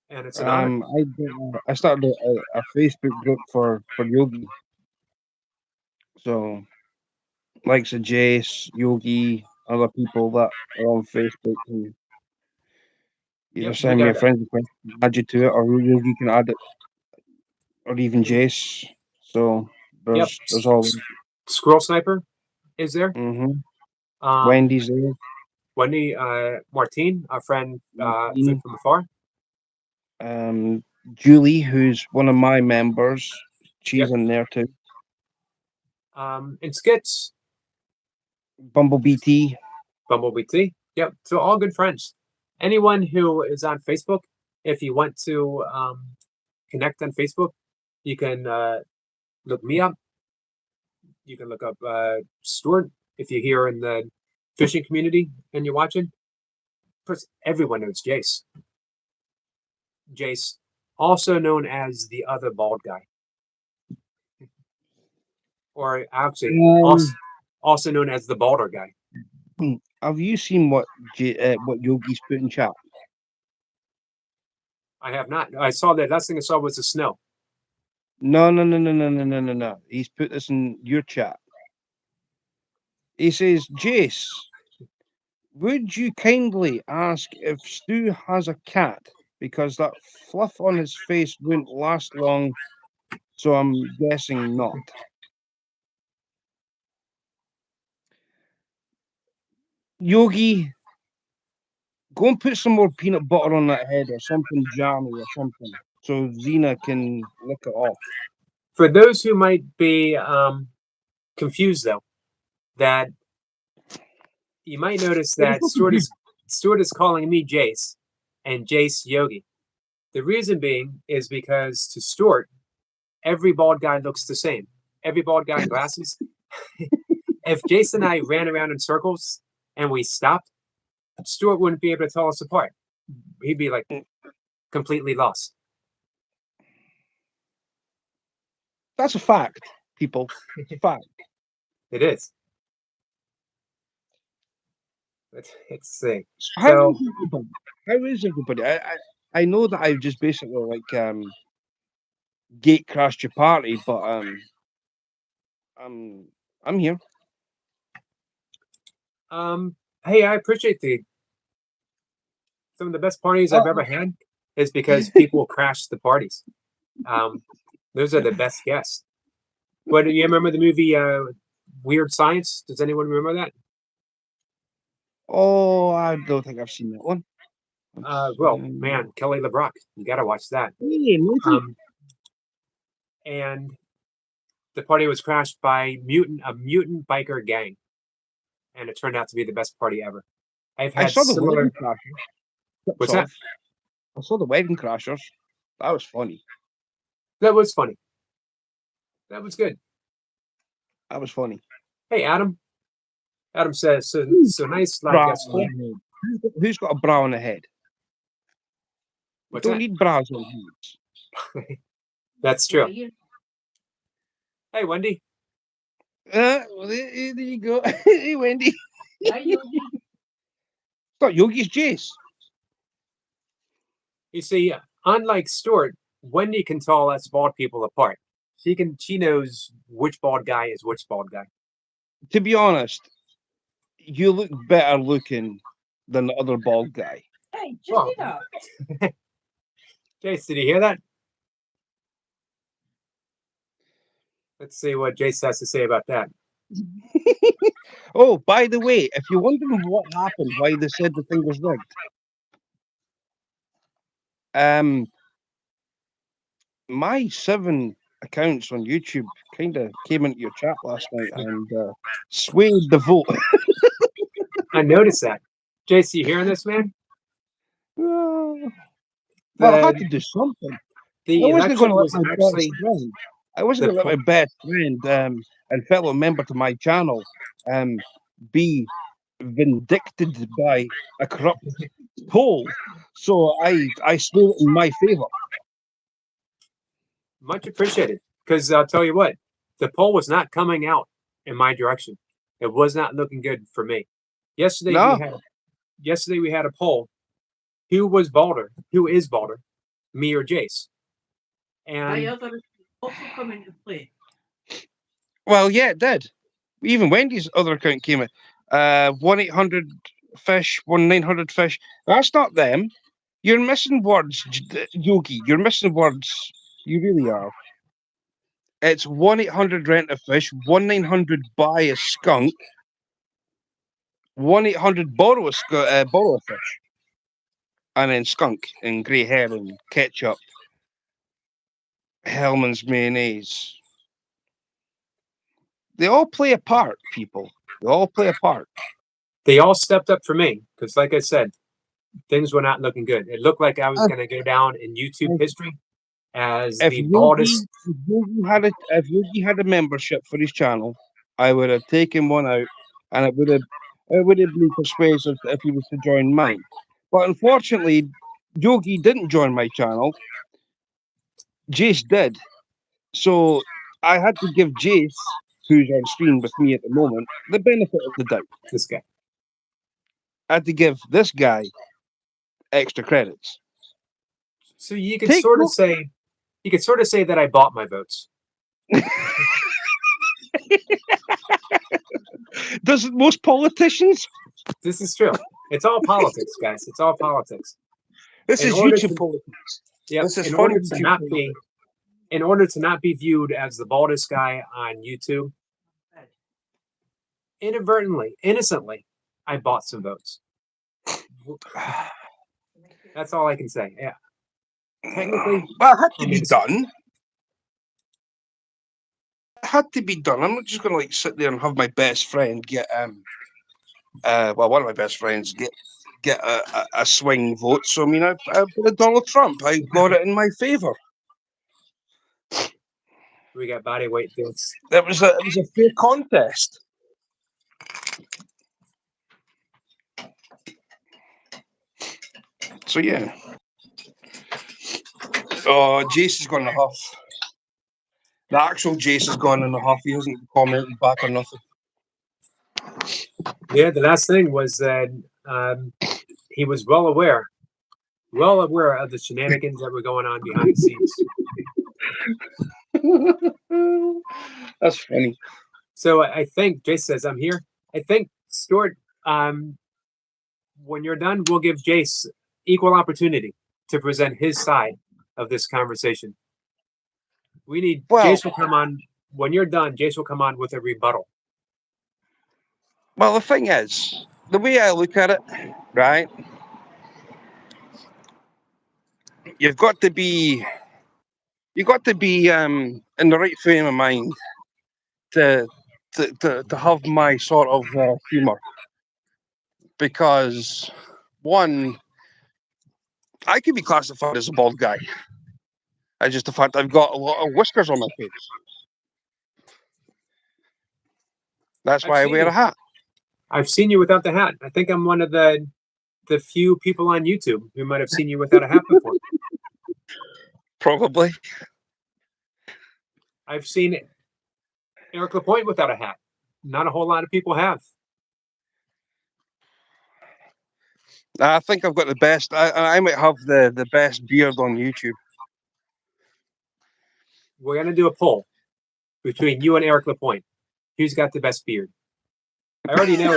Speaker 1: And it's an honor.
Speaker 3: I started a Facebook group for Yogi. So, like Jace, Yogi, other people that are on Facebook can either send me a friend request, add you to it, or Yogi can add it, or even Jace. So there's all.
Speaker 1: Squirrel Sniper is there.
Speaker 3: Wendy's there.
Speaker 1: Wendy, Martine, our friend Food from Afar.
Speaker 3: Julie, who's one of my members, she's in there too.
Speaker 1: And Skits,
Speaker 3: Bumblebee T.
Speaker 1: Bumblebee T. Yep. So all good friends. Anyone who is on Facebook, if you want to connect on Facebook, you can look me up. You can look up Stuart if you're here in the fishing community and you're watching. Of course, everyone knows Jace. Jace, also known as the other bald guy. Or actually, also known as the balder guy.
Speaker 3: Have you seen what Yogi's put in chat?
Speaker 1: I have not. I saw that. Last thing I saw was the snow.
Speaker 3: No. He's put this in your chat. He says, Jace, would you kindly ask if Stu has a cat? Because that fluff on his face wouldn't last long, so I'm guessing not. Yogi, go and put some more peanut butter on that head or something jammy or something so Xena can lick it off.
Speaker 1: For those who might be confused, though, that you might notice that Stuart is calling me Jace and Jace Yogi. The reason being is because to Stuart, every bald guy looks the same. Every bald guy in glasses. If Jace and I ran around in circles and we stopped, Stuart wouldn't be able to tell us apart. He'd be like completely lost.
Speaker 3: That's a fact, people. It's a fact.
Speaker 1: It is. Let's see.
Speaker 3: How is everybody? I know that I've just basically like gate crashed your party, but I'm here.
Speaker 1: Hey, I appreciate some of the best parties I've ever had is because people crash the parties. Those are the best guests. But do you remember the movie Weird Science? Does anyone remember that?
Speaker 3: Oh, I don't think I've seen that one.
Speaker 1: Well, man, Kelly LeBrock, you gotta watch that. And the party was crashed by a mutant biker gang, and it turned out to be the best party ever.
Speaker 3: I saw the Wedding Crashers.
Speaker 1: What's that?
Speaker 3: I saw the Wedding Crashers. That was funny.
Speaker 1: That was funny. That was good.
Speaker 3: That was funny.
Speaker 1: Hey, Adam. Adam says, so nice.
Speaker 3: Who's got a bra on the head? We don't need bras on heads.
Speaker 1: That's true. Hey, Wendy.
Speaker 3: Well, there you go. Hey, Wendy. Hi, Yogi. It's not Yogi's Jace.
Speaker 1: You see, unlike Stuart, Wendy can tell us bald people apart. She knows which bald guy is which bald guy.
Speaker 3: To be honest, you look better looking than the other bald guy.
Speaker 4: Hey, check it out.
Speaker 1: Jace, did you hear that? Let's see what Jace has to say about that.
Speaker 3: Oh, by the way, if you're wondering what happened, why they said the thing was rigged, my 7 accounts on YouTube kind of came into your chat last night and swayed the vote.
Speaker 1: I noticed that. Jace, you hearing this, man?
Speaker 3: Well, I had to do something.
Speaker 1: I wasn't going to let my best
Speaker 3: friend. I wasn't going to let my best friend and fellow member to my channel be vindicted by a corrupt poll. So I swayed it in my favor.
Speaker 1: Much appreciated. Because I'll tell you what, the poll was not coming out in my direction. It was not looking good for me. Yesterday we had a poll. Who is balder? Me or Jace? And
Speaker 4: also come into play.
Speaker 3: Well, yeah, it did. Even Wendy's other account came in. 1-800-FISH, 1-900-FISH. That's not them. You're missing words, Yogi. You're missing words. You really are. It's 1-800-RENT-A-FISH, 1-900-BUY a skunk, 1-800-BORROW a fish, and then skunk and grey hair and ketchup, Hellman's mayonnaise. They all play a part, people. They all play a part.
Speaker 1: They all stepped up for me because, like I said, things were not looking good. It looked like I was going to go down in YouTube history as
Speaker 3: If
Speaker 1: the
Speaker 3: Yogi,
Speaker 1: baldest.
Speaker 3: if Yogi had a membership for his channel, I would have taken one out, and it would have been persuasive if he was to join mine. But unfortunately, Yogi didn't join my channel. Jace did. So I had to give Jace, who's on screen with me at the moment, the benefit of the doubt.
Speaker 1: This guy.
Speaker 3: I had to give this guy extra credits.
Speaker 1: So you could
Speaker 3: Take
Speaker 1: sort of
Speaker 3: note-
Speaker 1: say, that I bought my votes.
Speaker 3: Does most politicians?
Speaker 1: This is true. It's all politics, guys. It's all politics.
Speaker 3: This
Speaker 1: In
Speaker 3: is
Speaker 1: order
Speaker 3: YouTube
Speaker 1: to-
Speaker 3: politics.
Speaker 1: Yep.
Speaker 3: This is
Speaker 1: In
Speaker 3: funny
Speaker 1: order to
Speaker 3: YouTube
Speaker 1: not
Speaker 3: politics.
Speaker 1: be, in order to not be viewed as the baldest guy on YouTube, inadvertently, innocently, I bought some votes. That's all I can say. Yeah. Technically,
Speaker 3: Well, it had to
Speaker 1: I'm
Speaker 3: be
Speaker 1: innocent.
Speaker 3: done. It had to be done. I'm not just gonna like sit there and have my best friend get well, one of my best friends get a swing vote. So I mean, I put a Donald Trump. I got it in my favor.
Speaker 1: We got body weight votes.
Speaker 3: It was a fair contest. So yeah. Oh, Jace has gone in a huff. The actual Jace has gone in a huff. He hasn't commented back or nothing.
Speaker 1: Yeah, the last thing was that he was well aware of the shenanigans that were going on behind the scenes.
Speaker 3: That's funny.
Speaker 1: So I think Jace says, "I'm here." I think Stuart, when you're done, we'll give Jace equal opportunity to present his side of this conversation. We need Jace will come on when you're done. Jace will come on with a rebuttal.
Speaker 3: Well, the thing is, the way I look at it, right? You've got to be in the right frame of mind to have my sort of humor, because one, I could be classified as a bald guy. I just the fact I've got a lot of whiskers on my face. That's
Speaker 1: I've
Speaker 3: why I
Speaker 1: seen
Speaker 3: wear
Speaker 1: you.
Speaker 3: a hat.
Speaker 1: I've seen you without the hat. I think I'm one of the few people on YouTube who might have seen you without a hat before.
Speaker 3: Probably.
Speaker 1: I've seen Eric Lapointe without a hat. Not a whole lot of people have.
Speaker 3: I think I've got the best. I might have the best beard on YouTube.
Speaker 1: We're gonna do a poll between you and Eric Lapointe. Who's got the best beard? I already know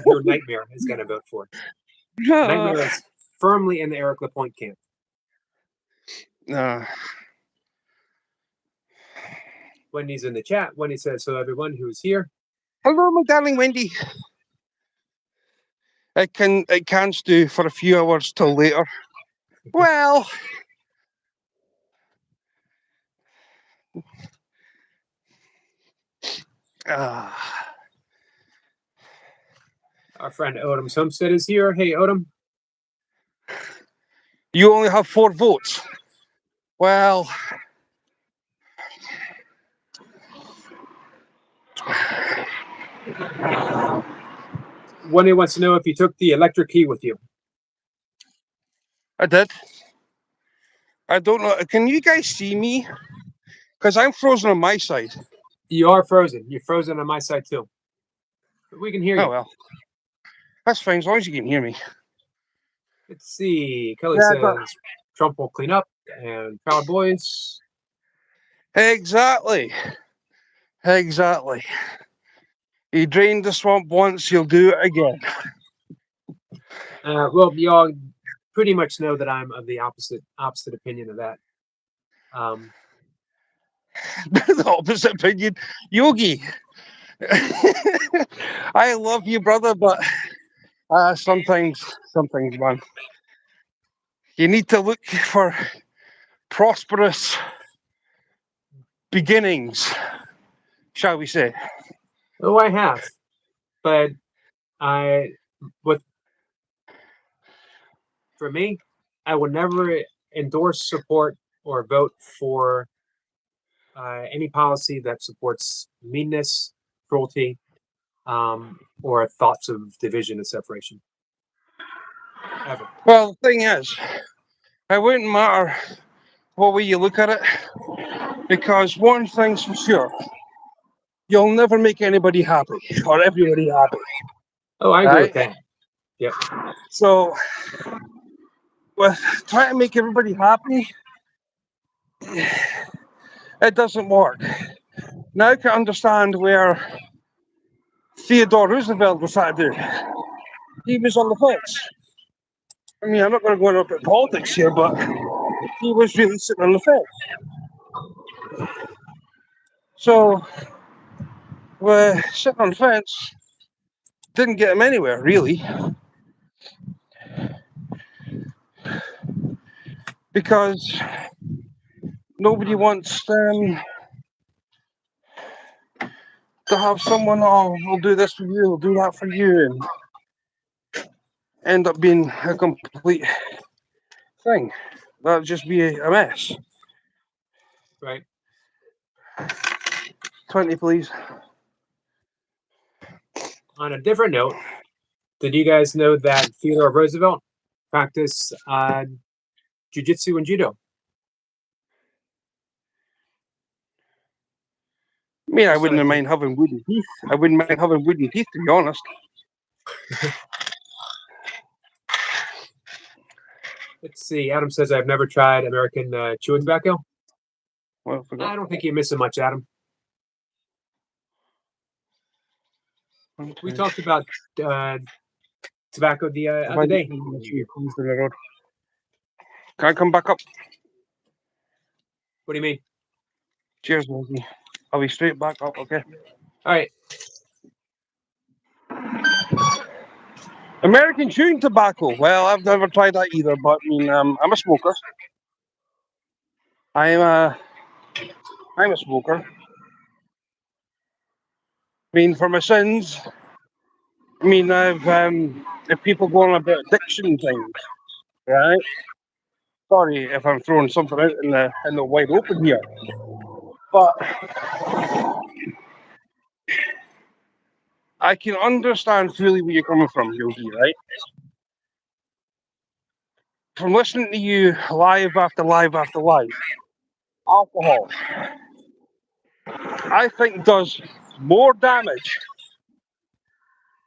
Speaker 1: who Nightmare is gonna vote for. Nightmare is firmly in the Eric Lapointe camp. Wendy's in the chat. Wendy says, "So everyone who's here."
Speaker 3: Hello, my darling Wendy. It can stew for a few hours till later. Well,
Speaker 1: Our friend Odom's Homestead is here. Hey, Odom.
Speaker 3: You only have 4 votes. Well,
Speaker 1: Wendy wants to know if you took the electric key with you.
Speaker 3: I did. I don't know. Can you guys see me? Because I'm frozen on my side.
Speaker 1: You are frozen. You're frozen on my side too. But we can hear you.
Speaker 3: Oh well. That's fine, as long as you can hear me.
Speaker 1: Let's see. Kelly
Speaker 3: Yeah,
Speaker 1: says Trump will clean up and Proud Boys.
Speaker 3: Exactly. He drained the swamp once, he'll do it again.
Speaker 1: Well, y'all pretty much know that I'm of the opposite opinion of that.
Speaker 3: The opposite opinion. Yogi. I love you, brother, but sometimes, man, you need to look for prosperous beginnings, shall we say?
Speaker 1: Oh, I have, but for me, I would never endorse, support, or vote for any policy that supports meanness, cruelty, or thoughts of division and separation. Ever.
Speaker 3: Well, the thing is, it wouldn't matter what way you look at it, because one thing's for sure, you'll never make anybody happy or everybody happy.
Speaker 1: Oh, I agree with
Speaker 3: Right?
Speaker 1: that. Yep.
Speaker 3: So, with trying to make everybody happy, it doesn't work. Now I can understand where Theodore Roosevelt was trying to do. He was on the fence. I mean, I'm not going to go into politics here, but he was really sitting on the fence. So, sitting on the fence didn't get him anywhere, really. Because nobody wants to have someone, oh, we'll do this for you, we'll do that for you, and end up being a complete thing. That'd just be a mess.
Speaker 1: Right.
Speaker 3: 20, please.
Speaker 1: On a different note, did you guys know that Theodore Roosevelt practiced jiu-jitsu and judo?
Speaker 3: I mean, I wouldn't mind having wooden teeth. I wouldn't mind having wooden teeth, to be honest.
Speaker 1: Let's see. Adam says, I've never tried American chewing tobacco.
Speaker 3: Well, I forgot.
Speaker 1: I don't think you're missing much, Adam.
Speaker 3: Okay.
Speaker 1: We talked about tobacco the other day.
Speaker 3: Can I come back up?
Speaker 1: What do you mean?
Speaker 3: Cheers, Lizzie. I'll be straight back up, okay?
Speaker 1: All right.
Speaker 3: American chewing tobacco. Well, I've never tried that either, but I mean, I'm a smoker. I'm a smoker. I mean, for my sins, I mean, if people go on about addiction things, right? Sorry if I'm throwing something out in the wide open here, but I can understand fully where you're coming from, Yogi, right? From listening to you live after live after live, alcohol, I think, does more damage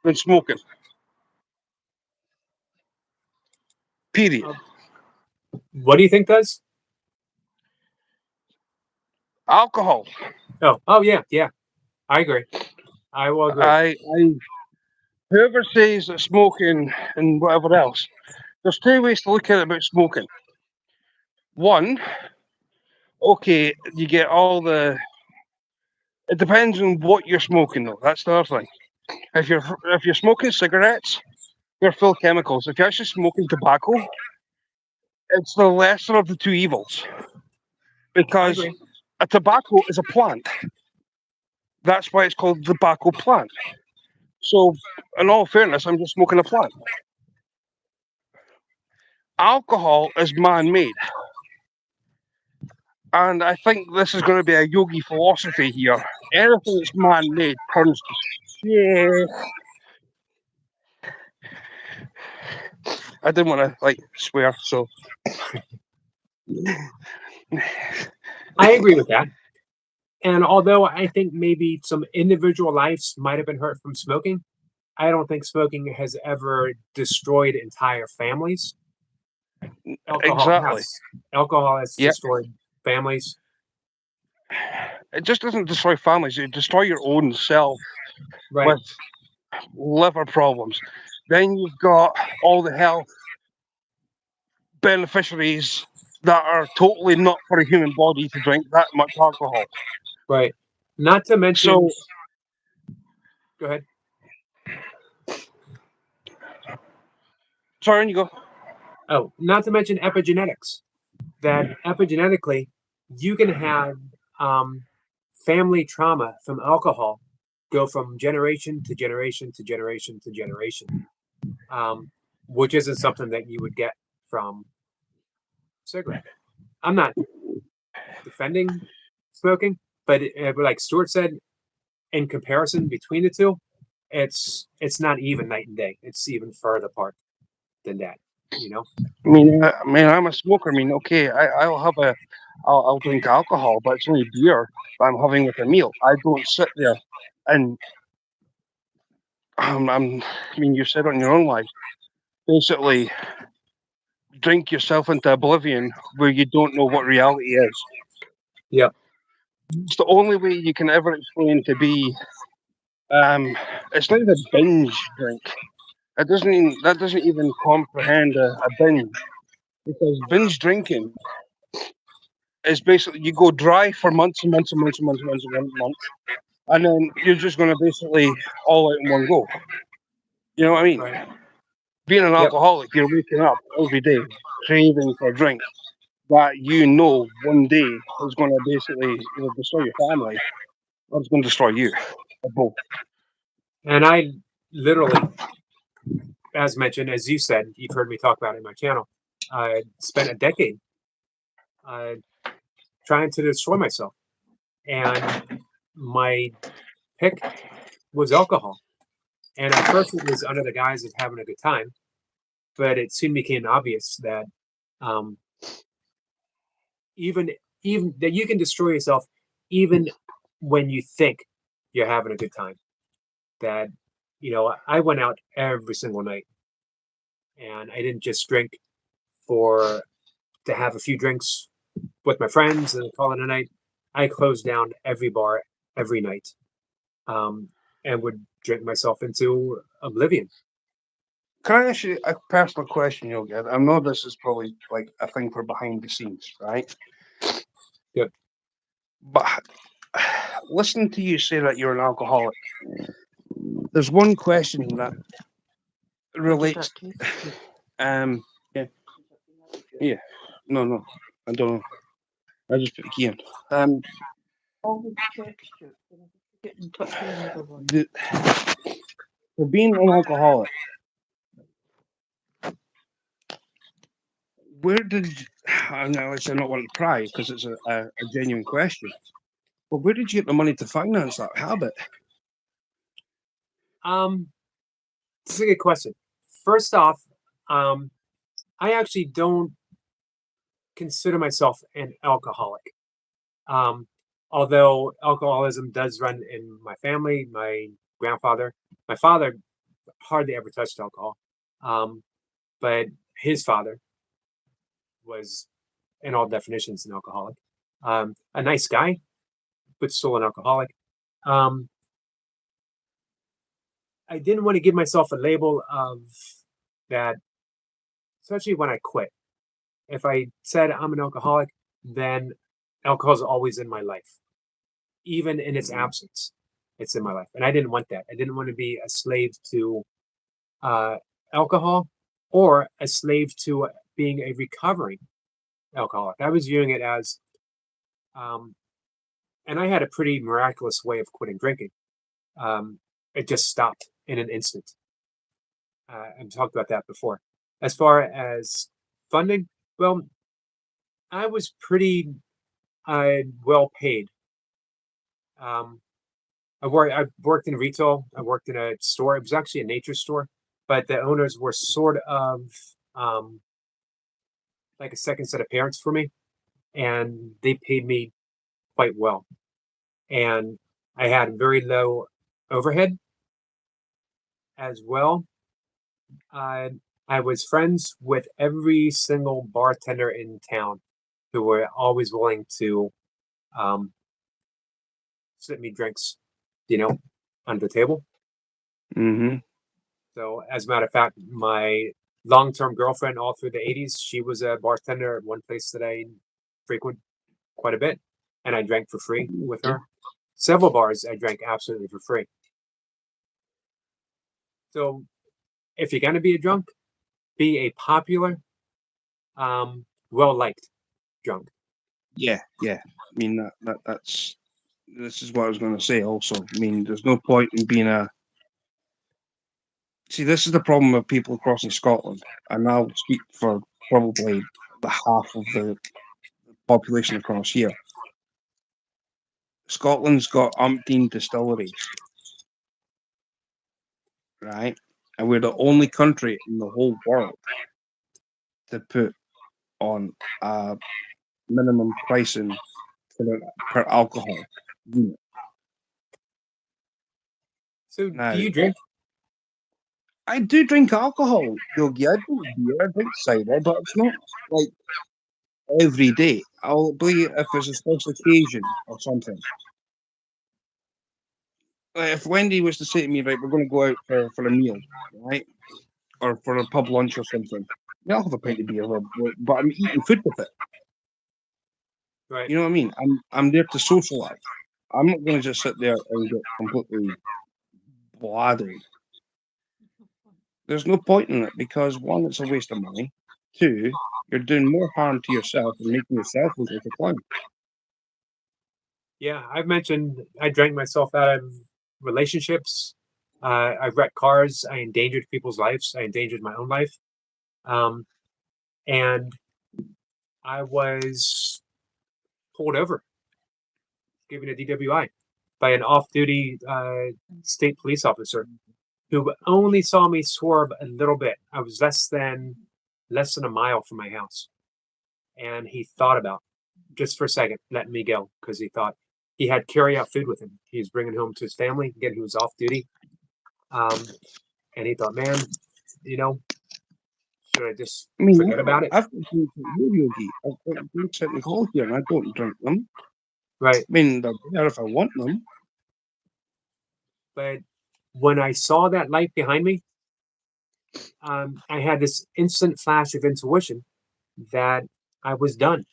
Speaker 3: than smoking. Period.
Speaker 1: What do you think does?
Speaker 3: Alcohol.
Speaker 1: Oh yeah. I agree. I will agree.
Speaker 3: Whoever says that smoking and whatever else, there's two ways to look at it about smoking. One, okay, you get all the. It depends on what you're smoking, though. That's the other thing. If you're smoking cigarettes, they're full of chemicals. If you're actually smoking tobacco, it's the lesser of the two evils, because a tobacco is a plant. That's why it's called the tobacco plant. So, in all fairness, I'm just smoking a plant. Alcohol is man-made. And I think this is going to be a yogi philosophy here. Anything that's man-made turns to shit. I didn't want to swear, so.
Speaker 1: I agree with that. And although I think maybe some individual lives might have been hurt from smoking, I don't think smoking has ever destroyed entire families. Alcohol has destroyed families.
Speaker 3: It just doesn't destroy families. It destroys your own self with liver problems. Then you've got all the health beneficiaries that are totally not for a human body to drink that much alcohol.
Speaker 1: Right. Not to mention. Go ahead.
Speaker 3: Sorry, you go.
Speaker 1: Oh, not to mention epigenetics. That epigenetically, you can have family trauma from alcohol go from generation to generation to generation to generation, which isn't something that you would get from cigarette. I'm not defending smoking, but like Stuart said, in comparison between the two, it's not even night and day. It's even further apart than that. You know.
Speaker 3: I mean, I'm a smoker. I mean, okay, I'll drink alcohol, but it's only beer that I'm having with a meal. I don't sit there and I mean, you said on your own life, basically drink yourself into oblivion where you don't know what reality is.
Speaker 1: Yep.
Speaker 3: It's the only way you can ever explain to be. It's like a binge drink. That doesn't even comprehend a binge, because binge drinking is basically you go dry for months and months and months and months and months and months, and then you're just going to basically all out in one go. You know what I mean?
Speaker 1: Right.
Speaker 3: Being an
Speaker 1: Yep.
Speaker 3: alcoholic, you're waking up every day craving for a drink that you know one day is going to basically either destroy your family or it's going to destroy you, or both.
Speaker 1: And I literally, as mentioned, as you said, you've heard me talk about it in my channel. I spent a decade trying to destroy myself, and my pick was alcohol. And at first, it was under the guise of having a good time, but it soon became obvious that um, even that you can destroy yourself even when you think you're having a good time. That I went out every single night, and I didn't just drink to have a few drinks with my friends and call it a night. I closed down every bar every night, and would drink myself into oblivion.
Speaker 3: Can I ask you a personal question, Yogi? I know this is probably like a thing for behind the scenes, right?
Speaker 1: Yep.
Speaker 3: But listening to you say that you're an alcoholic, there's one question that relates. Yeah, yeah. No, I don't know. I just put the key in.
Speaker 4: Always check Stuart. Get in touch with another one.
Speaker 3: For being an alcoholic, where did I know I not want to pry because it's a genuine question, but where did you get the money to finance that habit?
Speaker 1: It's a good question. First off, I actually don't consider myself an alcoholic. Although alcoholism does run in my family, my father hardly ever touched alcohol. But his father was, in all definitions, an alcoholic. A nice guy, but still an alcoholic. I didn't want to give myself a label of that, especially when I quit. If I said I'm an alcoholic, then alcohol is always in my life. Even in its absence, it's in my life. And I didn't want that. I didn't want to be a slave to alcohol or a slave to being a recovering alcoholic. I was viewing it as, and I had a pretty miraculous way of quitting drinking. It just stopped in an instant. I've talked about that before. As far as funding, well, I was pretty well paid. I worked in retail. I worked in a store. It was actually a nature store, but the owners were sort of like a second set of parents for me, and they paid me quite well. And I had very low overhead as well. I was friends with every single bartender in town who were always willing to slip me drinks, under the table.
Speaker 3: Mm-hmm.
Speaker 1: So, as a matter of fact, my long-term girlfriend all through the 80s, she was a bartender at one place that I frequent quite a bit, and I drank for free with her. Several bars I drank absolutely for free. So, if you're going to be a drunk, be a popular, well-liked drunk.
Speaker 3: Yeah. I mean that's this is what I was going to say also. I mean, there's no point in being a. See, this is the problem with people crossing Scotland, and I'll speak for probably the half of the population across here. Scotland's got umpteen distilleries, right? And we're the only country in the whole world to put on a minimum pricing per alcohol unit.
Speaker 1: So,
Speaker 3: Now,
Speaker 1: do you drink?
Speaker 3: I do drink alcohol, Yogi. I drink beer, I drink cider, but it's not like every day. I'll be if it's a special occasion or something. Like if Wendy was to say to me, right, we're going to go out for a meal, right, or for a pub lunch or something, yeah, I'll have a pint of beer, but I'm eating food with it.
Speaker 1: Right.
Speaker 3: You know what I mean? I'm there to socialize. I'm not going to just sit there and get completely bladdered. There's no point in it because one, it's a waste of money. Two, you're doing more harm to yourself and making yourself look like a clown.
Speaker 1: Yeah, I've mentioned I drank myself out of relationships. I wrecked cars. I endangered people's lives. I endangered my own life. And I was pulled over, given a DWI by an off-duty state police officer who only saw me swerve a little bit. I was less than a mile from my house, and he thought about just for a second letting me go because he thought he had carry-out food with him. He was bringing home to his family. Again, he was off duty, and he thought, man, should I just
Speaker 3: I mean,
Speaker 1: forget about it?
Speaker 3: I've got drinks at Yogi. I've got drinks at the hall here, and I don't drink them.
Speaker 1: Right.
Speaker 3: I mean, they're there if I want them.
Speaker 1: But when I saw that light behind me, I had this instant flash of intuition that I was done.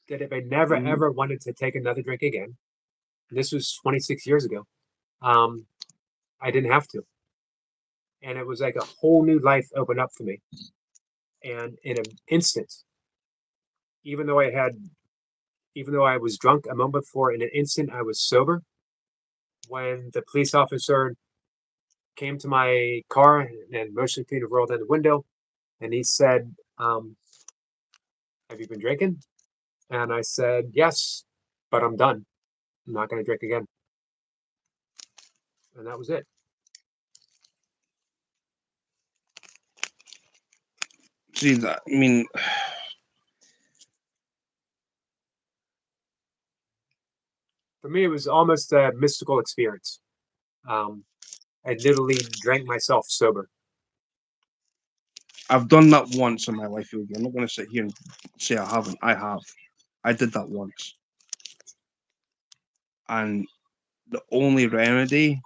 Speaker 1: That if I never ever wanted to take another drink again, and this was 26 years ago, I didn't have to. And it was like a whole new life opened up for me. And in an instant, even though I was drunk a moment before, in an instant I was sober. When the police officer came to my car and motioned me to roll down the window, and he said, "Have you been drinking?" And I said, "Yes, but I'm done. I'm not going to drink again." And that was it.
Speaker 3: See that? I mean,
Speaker 1: For me, it was almost a mystical experience. I literally drank myself sober.
Speaker 3: I've done that once in my life, Yogi. I'm not going to sit here and say I haven't. I have. I did that once. And the only remedy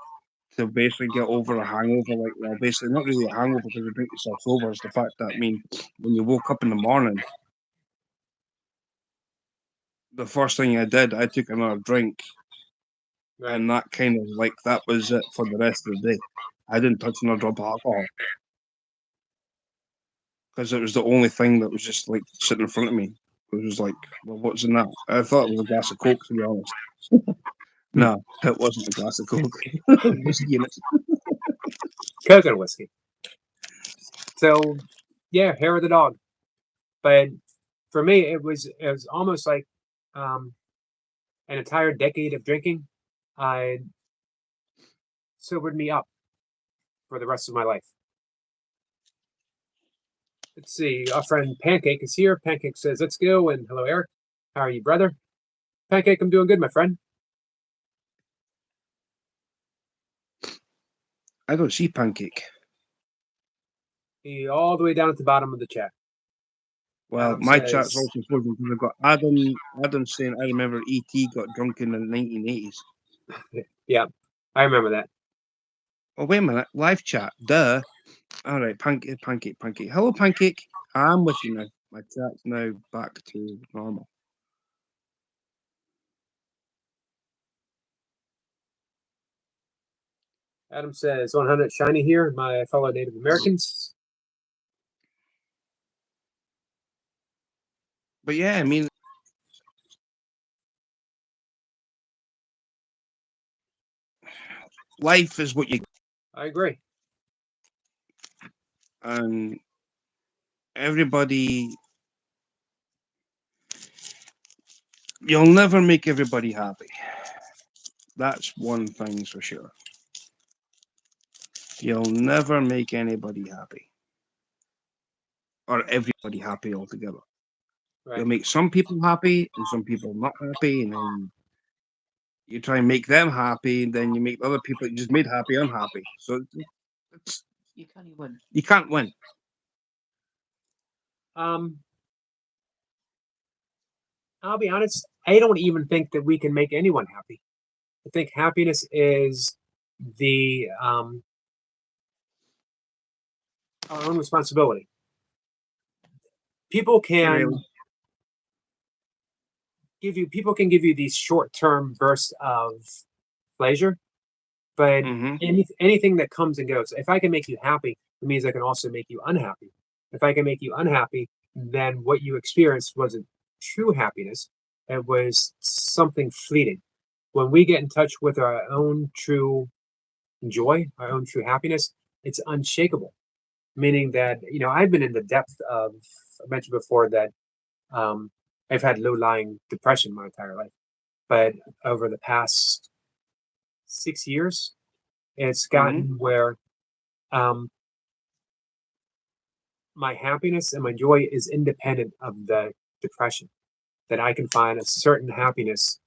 Speaker 3: to basically get over a hangover, like, well, basically not really a hangover because you drink yourself sober, is the fact that, I mean, when you woke up in the morning, the first thing I did, I took another drink,
Speaker 1: Right.
Speaker 3: and that kind of like that was it for the rest of the day. I didn't touch another drop of alcohol because it was the only thing that was just like sitting in front of me. It was like, well, what's in that? I thought it was a glass of Coke, to be honest. No, it wasn't a glass of Coke. Whiskey in it.
Speaker 1: Coconut whiskey. So, yeah, hair of the dog. But for me, it was almost like an entire decade of drinking. I sobered me up for the rest of my life. Let's see. Our friend Pancake is here. Pancake says, "Let's go." And hello, Eric. How are you, brother? Pancake, I'm doing good, my friend.
Speaker 3: I don't see Pancake.
Speaker 1: He all the way down at the bottom of the chat.
Speaker 3: Well,
Speaker 1: Adam
Speaker 3: my
Speaker 1: says-
Speaker 3: chat's also frozen because I've got Adam saying, I remember E.T. got drunk in the 1980s.
Speaker 1: Yeah, I remember that.
Speaker 3: Oh, wait a minute. Live chat. Duh. All right. Pancake. Hello, Pancake. I'm with you now. My chat's now back to normal.
Speaker 1: Adam says, 100 shiny here, my fellow Native Americans.
Speaker 3: But yeah, I mean, life is what you,
Speaker 1: I agree.
Speaker 3: and everybody, you'll never make everybody happy. That's one thing's for sure. You'll never make anybody happy or everybody happy altogether.
Speaker 1: Right.
Speaker 3: You'll make some people happy and some people not happy, and then you try and make them happy, and then you make other people you just made happy unhappy. So it's,
Speaker 4: You can't win.
Speaker 3: you can't win.
Speaker 1: I'll be honest. I don't even think that we can make anyone happy. I think happiness is the our own responsibility. People can
Speaker 3: Really.
Speaker 1: give you these short-term bursts of pleasure, but
Speaker 3: Mm-hmm.
Speaker 1: anything that comes and goes. If I can make you happy, it means I can also make you unhappy. If I can make you unhappy, then what you experienced wasn't true happiness. It was something fleeting. When we get in touch with our own true joy, our own true happiness, it's unshakable. Meaning that, I've been in the depth of, I mentioned before that I've had low-lying depression my entire life. But over the past 6 years, it's gotten where my happiness and my joy is independent of the depression. That I can find a certain happiness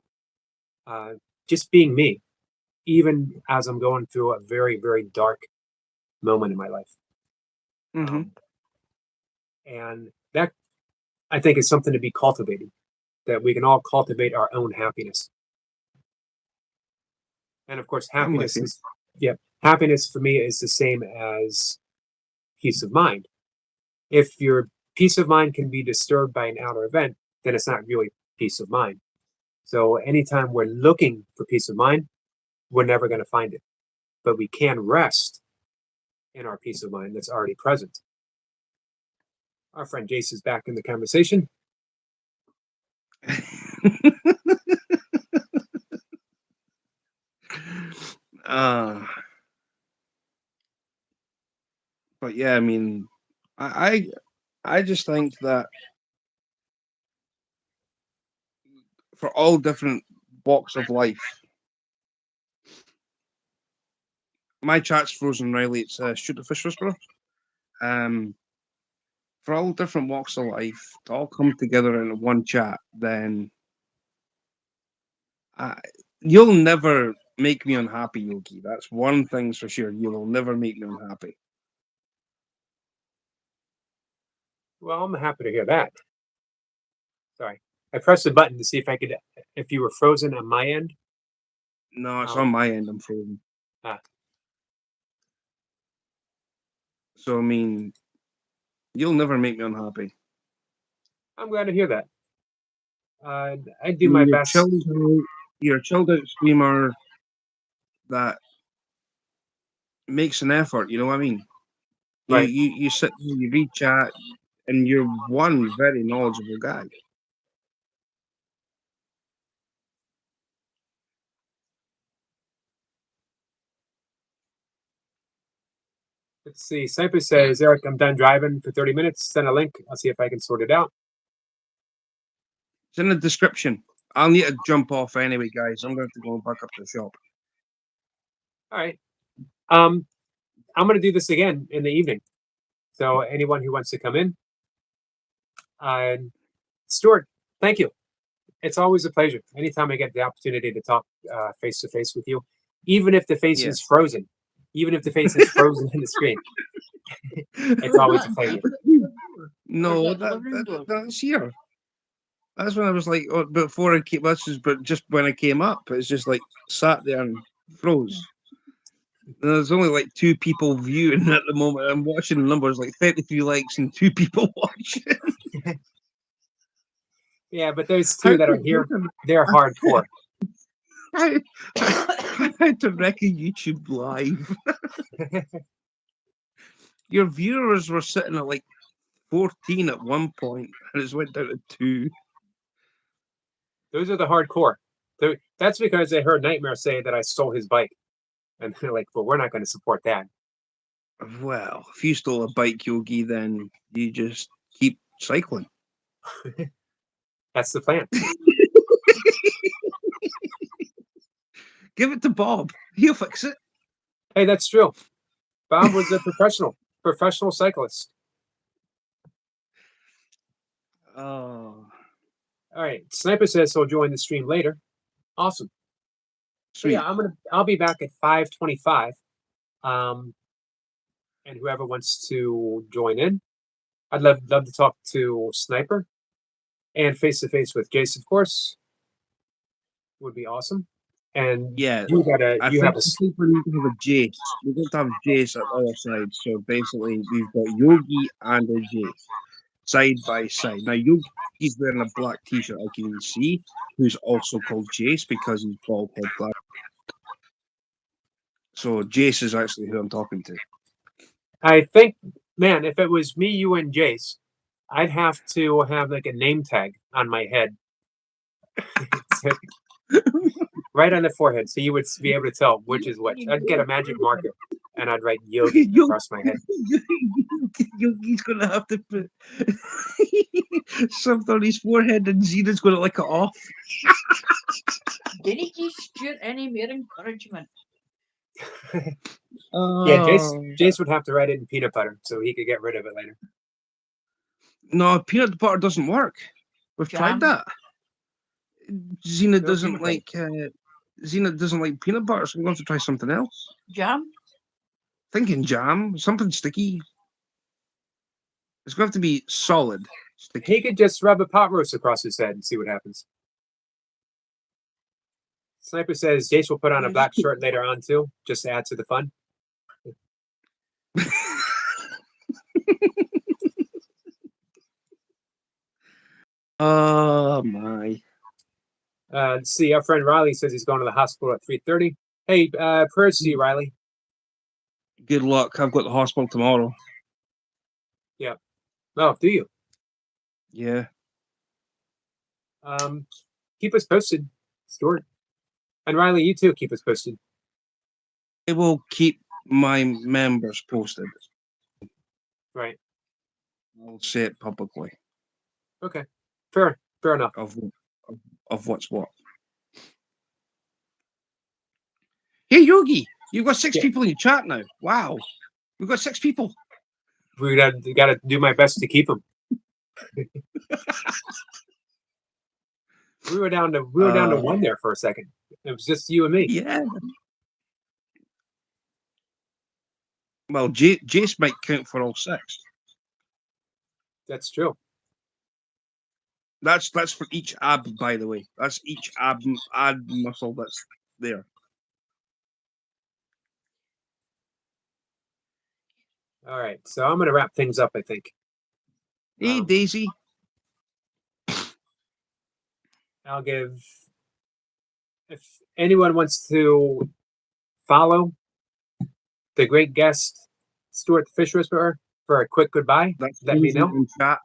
Speaker 1: just being me, even as I'm going through a very, very dark moment in my life. And that, I think, is something to be cultivated, that we can all cultivate our own happiness. And of course, happiness happiness for me is the same as peace of mind. If your peace of mind can be disturbed by an outer event, then it's not really peace of mind. So anytime we're looking for peace of mind, we're never going to find it. But we can rest in our peace of mind that's already present. Our friend Jace is back in the conversation.
Speaker 3: But yeah, I mean, I just think that for all different walks of life, my chat's frozen, Riley. It's Shoot the Fish Whisperer. For all different walks of life to all come together in one chat, then you'll never make me unhappy, Yogi. That's one thing's for sure. You'll never make me unhappy.
Speaker 1: Well, I'm happy to hear that. Sorry. I pressed the button to see if you were frozen on my end.
Speaker 3: No, it's on my end. I'm frozen. So, I mean, you'll never make me unhappy.
Speaker 1: I'm glad to hear that. I do my best.
Speaker 3: You're a chilled out streamer that makes an effort. You know what I mean?
Speaker 1: Right.
Speaker 3: You sit there, you read chat, and you're one very knowledgeable guy.
Speaker 1: Let's see. Cypress says, Eric, I'm done driving for 30 minutes. Send a link. I'll see if I can sort it out.
Speaker 3: It's in the description. I'll need to jump off anyway, guys. I'm going to have to go back up to the shop.
Speaker 1: All right. I'm going to do this again in the evening. So anyone who wants to come in, Stuart, thank you. It's always a pleasure. Anytime I get the opportunity to talk face to face with you, even if the face is frozen, even if the face is frozen in the screen, it's always a pleasure.
Speaker 3: No, that's here. That's when I was like, before I came. But just when I came up, it's just like sat there and froze. And there's only like 2 people viewing at the moment. I'm watching the numbers like 33 likes and 2 people watching.
Speaker 1: Yeah, but those 2 that are here, they're hardcore.
Speaker 3: I had to reckon YouTube live. Your viewers were sitting at like 14 at one point, and it's went down to 2.
Speaker 1: Those are the hardcore. That's because they heard Nightmare say that I stole his bike. And they're like, well, we're not going to support that.
Speaker 3: Well, if you stole a bike, Yogi, then you just keep cycling.
Speaker 1: That's the plan.
Speaker 3: Give it to Bob. He'll fix it.
Speaker 1: Hey, that's true. Bob was a professional cyclist.
Speaker 3: Oh,
Speaker 1: All right. Sniper says he'll join the stream later. Awesome. So
Speaker 3: sweet.
Speaker 1: yeah, I'll be back at 5:25. And whoever wants to join in, I'd love to talk to Sniper and face to face with Jace, of course. Would be awesome. And
Speaker 3: Yeah,
Speaker 1: you
Speaker 3: I
Speaker 1: have
Speaker 3: think
Speaker 1: a
Speaker 3: we need to have a Jace. We got to have Jace at the other side. So basically, we've got Yogi and a Jace side by side. Now, Yogi's wearing a black t-shirt, I can see, who's also called Jace because he's bald head black. So Jace is actually who I'm talking to.
Speaker 1: I think, man, if it was me, you, and Jace, I'd have to have like a name tag on my head. Right on the forehead, so you would be able to tell which is which. I'd get a magic marker and I'd write Yogi across my head.
Speaker 3: Yogi's gonna have to put something on his forehead, and Xena's gonna lick it off.
Speaker 4: Didn't he give Stuart any more encouragement?
Speaker 1: Yeah, Jace would have to write it in peanut butter so he could get rid of it later.
Speaker 3: No, peanut butter doesn't work. We've tried
Speaker 4: Jam.
Speaker 3: that. Xena
Speaker 1: No
Speaker 3: doesn't
Speaker 1: peanut butter.
Speaker 3: like Xena doesn't like peanut butter, so we're going to try something else.
Speaker 4: Jam?
Speaker 3: Thinking jam, something sticky. It's going to have to be solid. Sticky.
Speaker 1: He could just rub a pot roast across his head and see what happens. Sniper says Jace will put on a black shirt later on too, just to add to the fun.
Speaker 3: Oh my.
Speaker 1: Let's see, our friend Riley says he's going to the hospital at 3:30. Hey, prayers to you, Riley.
Speaker 3: Good luck. I've got the hospital tomorrow.
Speaker 1: Oh, do you?
Speaker 3: Yeah.
Speaker 1: Keep us posted, Stuart. And Riley, you too, keep us posted.
Speaker 3: I will keep my members posted.
Speaker 1: Right.
Speaker 3: I'll say it publicly
Speaker 1: Okay. Fair enough.
Speaker 3: of what's what. Hey Yogi, you've got 6
Speaker 1: Yeah.
Speaker 3: people in your chat now. Wow. We've got 6 people.
Speaker 1: We gotta do my best to keep them. We were down to 1 there for a second. It was just you and me.
Speaker 3: Yeah. Well, Jace might count for all 6.
Speaker 1: That's true.
Speaker 3: That's for each ab, by the way. That's each ab muscle that's there.
Speaker 1: All right, so I'm gonna wrap things up, I think.
Speaker 3: Hey Daisy.
Speaker 1: I'll give, if anyone wants to follow the great guest Stuart the Fish Whisperer for a quick goodbye, let me know.
Speaker 3: In chat.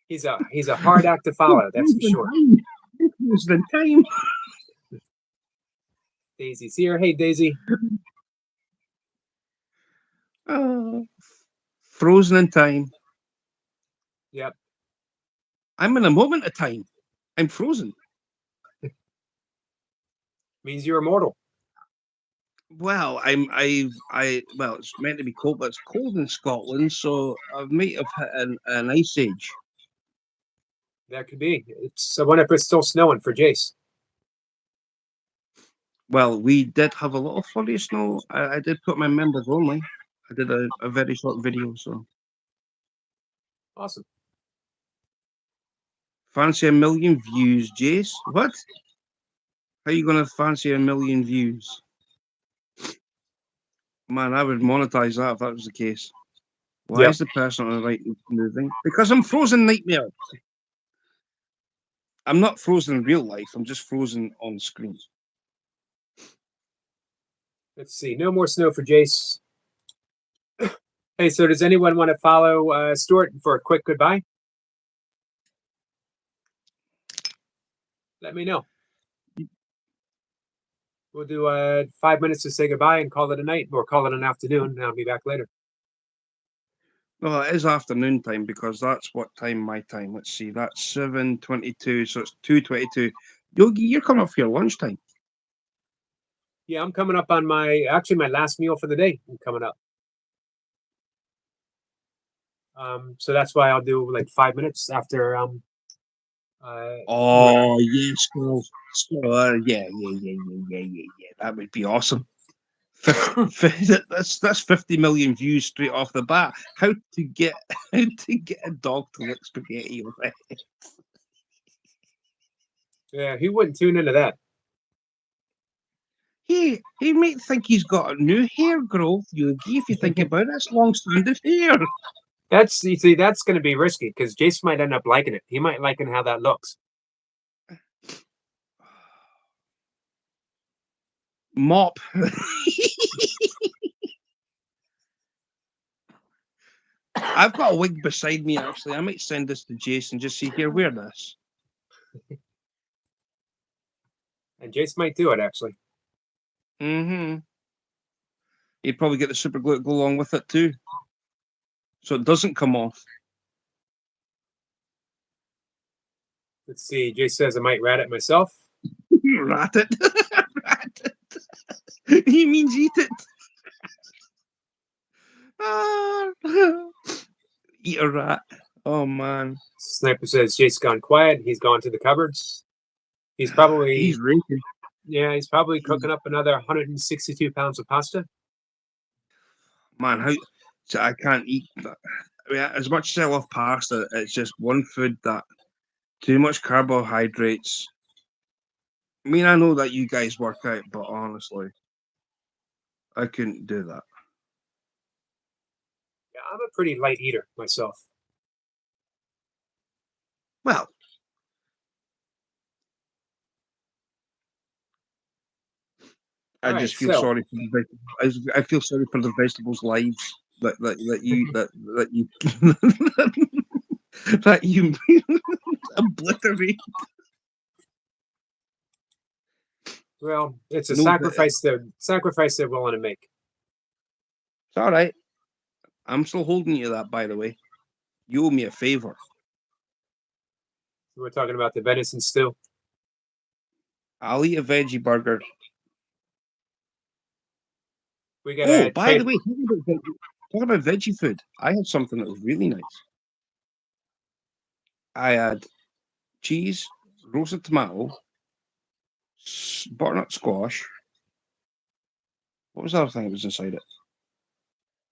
Speaker 1: He's a hard act to follow, that's for sure.
Speaker 3: Frozen in time.
Speaker 1: Daisy's here. Hey Daisy.
Speaker 3: Frozen in time.
Speaker 1: Yep.
Speaker 3: I'm in a moment of time. I'm frozen.
Speaker 1: Means you're immortal.
Speaker 3: Well, well, it's meant to be cold, but it's cold in Scotland, so I might have hit an ice age.
Speaker 1: That could be. I wonder if it's still snowing for Jace.
Speaker 3: Well, we did have a little flurry of snow. I did put my members only. I did a very short video, so.
Speaker 1: Awesome.
Speaker 3: Fancy 1 million views, Jace? What? How are you going to fancy 1 million views? Man, I would monetize that if that was the case. Why is the person on the right moving? Because I'm frozen nightmare. I'm not frozen in real life. I'm just frozen on screen.
Speaker 1: Let's see. No more snow for Jace. Hey, so does anyone want to follow Stuart for a quick goodbye? Let me know. We'll do 5 minutes to say goodbye and call it a night, or call it an afternoon, and I'll be back later.
Speaker 3: Well, it is afternoon time because that's what time my time. Let's see, that's 7:22, so it's 2:22. Yogi, you're coming up for your lunchtime.
Speaker 1: Yeah, I'm coming up on my last meal for the day. I'm coming up. So that's why I'll do like 5 minutes after.
Speaker 3: Oh yes, yeah. That would be awesome. That's 50 million views straight off the bat. How to get a dog to lick spaghetti with it.
Speaker 1: Yeah, he wouldn't tune into that.
Speaker 3: He might think he's got a new hair growth, Yogi. If you think about it, it's long-standing hair.
Speaker 1: You see, that's going to be risky because Jason might end up liking it. He might like how that looks.
Speaker 3: Mop. I've got a wig beside me, actually. I might send this to Jason. Just see here, wear this.
Speaker 1: And Jason might do it, actually.
Speaker 3: Mm-hmm. He'd probably get the super glue to go along with it, too. So it doesn't come off.
Speaker 1: Let's see. Jason says I might rat it myself.
Speaker 3: Rat it. Rat it. He means eat it. Eat a rat. Oh, man.
Speaker 1: Sniper says Jason's gone quiet. He's gone to the cupboards. He's probably
Speaker 3: He's raking.
Speaker 1: Yeah, he's probably cooking up another 162 pounds of pasta.
Speaker 3: Man, so I can't eat that. I mean, as much as I love pasta, it's just one food that too much carbohydrates. I mean, I know that you guys work out, but honestly, I couldn't do that.
Speaker 1: Yeah, I'm a pretty light eater myself.
Speaker 3: Well, I
Speaker 1: All
Speaker 3: just
Speaker 1: right,
Speaker 3: feel
Speaker 1: so-
Speaker 3: sorry for the I feel sorry for the vegetables' lives that you that you obliterate.
Speaker 1: Well, it's a
Speaker 3: No,
Speaker 1: sacrifice they're willing to make.
Speaker 3: It's all right. I'm still holding you that, by the way. You owe me a favor.
Speaker 1: We're talking about the venison stew.
Speaker 3: I'll eat a veggie burger.
Speaker 1: We gotta
Speaker 3: By the way, talking about veggie food, I had something that was really nice. I had cheese, roasted tomato, butternut squash. What was the other thing that was inside it?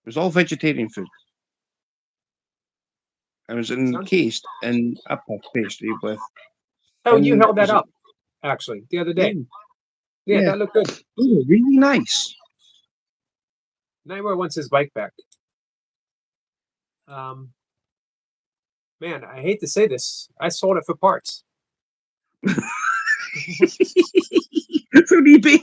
Speaker 3: It was all vegetarian food. It was encased in a puff pastry with.
Speaker 1: Oh, you held that
Speaker 3: was it-
Speaker 1: up, actually, the other day.
Speaker 3: Yeah.
Speaker 1: Yeah, that looked good.
Speaker 3: They were really nice.
Speaker 1: Nightmare wants his bike back. Man, I hate to say this. I sold it for parts.
Speaker 3: From eBay.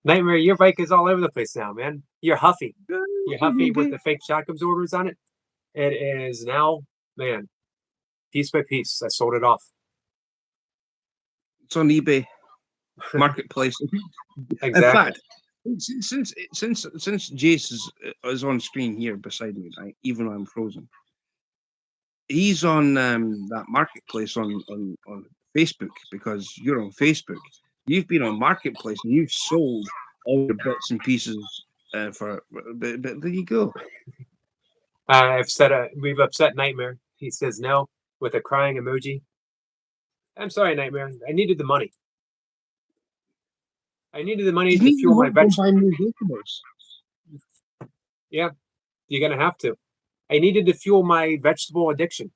Speaker 1: Nightmare, your bike is all over the place now, man. You're Huffy. You're Huffy with the fake shock absorbers on it. It is now, man, piece by piece. I sold it off.
Speaker 3: It's on eBay marketplace.
Speaker 1: Exactly.
Speaker 3: In fact, since Jace is on screen here beside me, right, even though I'm frozen, he's on that marketplace on Facebook because you're on Facebook. You've been on marketplace and you've sold all your bits and pieces but there you go.
Speaker 1: We've upset Nightmare. He says no with a crying emoji. I'm sorry, Nightmare. I needed the money. I needed the money to fuel my
Speaker 3: vegetables.
Speaker 1: Yeah, you're gonna have to. I needed to fuel my vegetable addiction.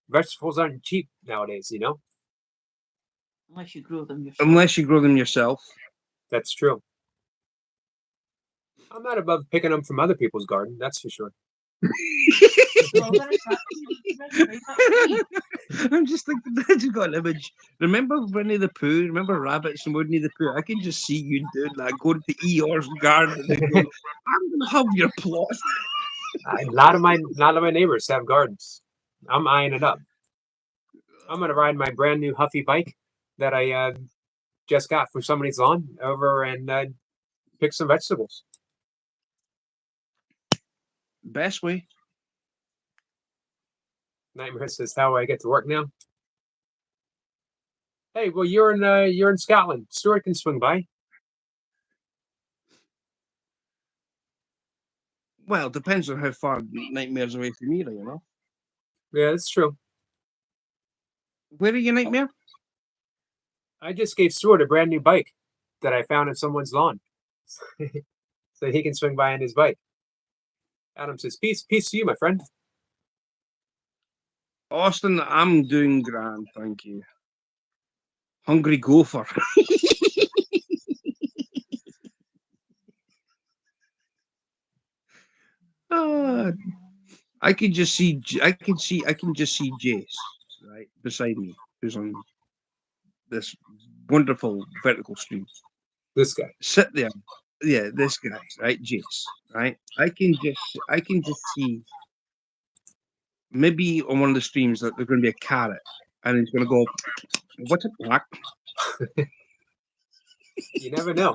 Speaker 1: Vegetables aren't cheap nowadays, you know.
Speaker 4: Unless you grow them yourself.
Speaker 3: Unless you grow them yourself.
Speaker 1: That's true. I'm not above picking them from other people's garden. That's for sure.
Speaker 4: Well, there's that.
Speaker 3: I'm just thinking, I just got an image. Remember Winnie the Pooh? Remember rabbits and Winnie the Pooh? I can just see you doing that, going to Eeyore's garden and going, I'm gonna have your plot.
Speaker 1: A lot of my neighbors have gardens. I'm eyeing it up. I'm gonna ride my brand new Huffy bike that I just got from somebody's lawn over and pick some vegetables.
Speaker 3: Best way.
Speaker 1: Nightmare says, "How do I get to work now?" Hey, well, you're in Scotland. Stuart can swing by.
Speaker 3: Well, it depends on how far Nightmare's away from you, you know.
Speaker 1: Yeah, that's true.
Speaker 3: Where are you, Nightmare?
Speaker 1: I just gave Stuart a brand new bike that I found on someone's lawn, so he can swing by on his bike. Adam says, "Peace to you, my friend."
Speaker 3: Austin, I'm doing grand, thank you. Hungry gopher. I can just see Jace right beside me, who's on this wonderful vertical stream.
Speaker 1: This guy.
Speaker 3: Sit there, yeah, this guy, right, Jace, right? I can just see maybe on one of the streams that there's going to be a carrot, and he's going to go, "What's a black?"
Speaker 1: You never know.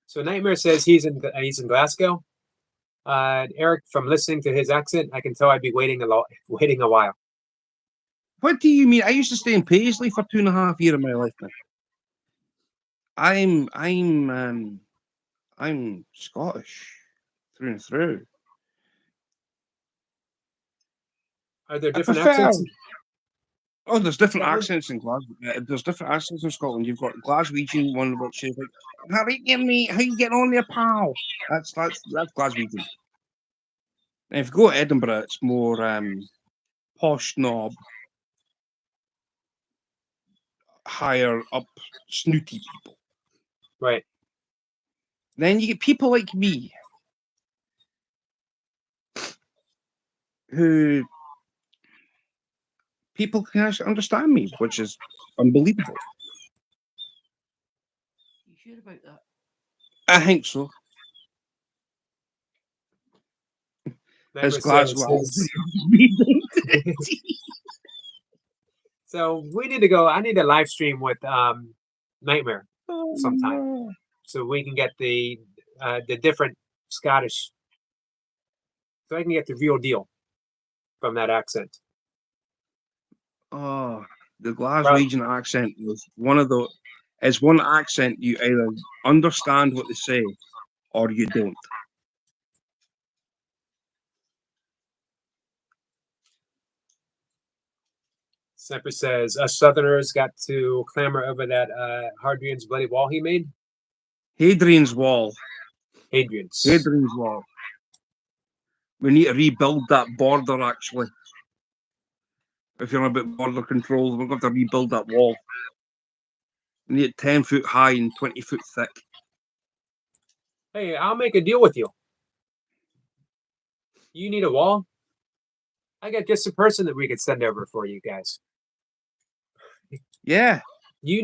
Speaker 1: So Nightmare says he's in Glasgow. Eric, from listening to his accent, I can tell I'd be waiting a while.
Speaker 3: What do you mean? I used to stay in Paisley for 2.5 years of my life, man. I'm Scottish through and through.
Speaker 1: Are there
Speaker 3: I
Speaker 1: different
Speaker 3: prefer-
Speaker 1: accents?
Speaker 3: Oh, there's different
Speaker 1: Scotland?
Speaker 3: accents in Glasgow. There's different accents in Scotland. You've got Glaswegian, one which is like, "How you getting on there, pal?" That's Glaswegian. And if you go to Edinburgh, it's more posh snob, higher up, snooty people.
Speaker 1: Right.
Speaker 3: Then you get people like me, who people can actually understand me, which is unbelievable.
Speaker 4: You sure about that?
Speaker 3: I think so.
Speaker 1: Nightmare
Speaker 3: As Glasgow.
Speaker 1: says so we need to go. I need a live stream with Nightmare sometime, so we can get the different Scottish, so I can get the real deal from that accent.
Speaker 3: Oh, the Glaswegian accent was one of the. It's one accent you either understand what they say or you don't.
Speaker 1: Semper says us Southerners got to clamor over that Hadrian's bloody wall he made.
Speaker 3: Hadrian's Wall.
Speaker 1: Hadrian's.
Speaker 3: Wall. We need to rebuild that border, actually. If you're on about border control, we're going to have to rebuild that wall. We need it 10 foot high and 20 foot thick.
Speaker 1: Hey, I'll make a deal with you. You need a wall? I got just a person that we could send over for you guys.
Speaker 3: Yeah.
Speaker 1: You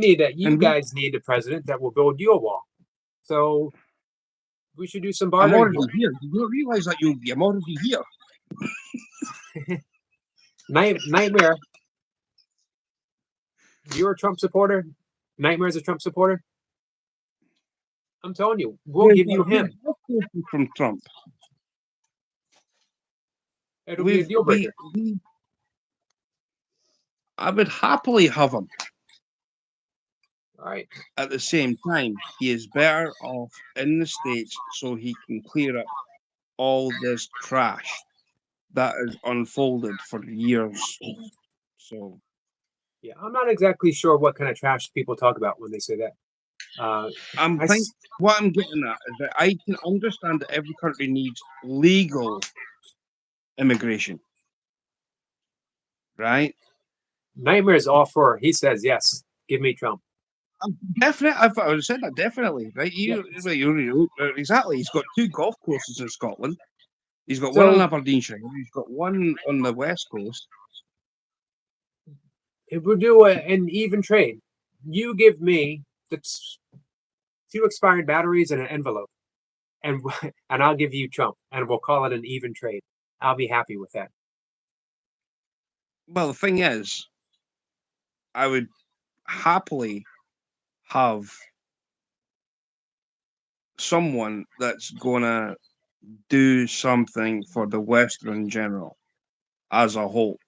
Speaker 1: guys need a president that will build you a wall. So we should do some
Speaker 3: I'm
Speaker 1: bartering.
Speaker 3: already here. You don't realize that, Yogi. I'm already here.
Speaker 1: Nightmare. You're a Trump supporter? Nightmare's a Trump supporter? I'm telling you, we'll give you him.
Speaker 3: From Trump.
Speaker 1: It'll be a deal breaker.
Speaker 3: I would happily have him.
Speaker 1: All right.
Speaker 3: At the same time, he is better off in the States so he can clear up all this trash that has unfolded for years. So,
Speaker 1: yeah, I'm not exactly sure what kind of trash people talk about when they say that.
Speaker 3: What I'm getting at is that I can understand that every country needs legal immigration, right?
Speaker 1: Nightmare is all for. He says yes. Give me Trump.
Speaker 3: Definitely, I would have said that definitely, right? Exactly. He's got 2 golf courses in Scotland. He's got one in Aberdeenshire. He's got one on the west coast.
Speaker 1: If we do an even trade, you give me the 2 expired batteries and an envelope, and I'll give you Trump, and we'll call it an even trade. I'll be happy with that.
Speaker 3: Well, the thing is, I would happily have someone that's gonna do something for the West in general as a whole.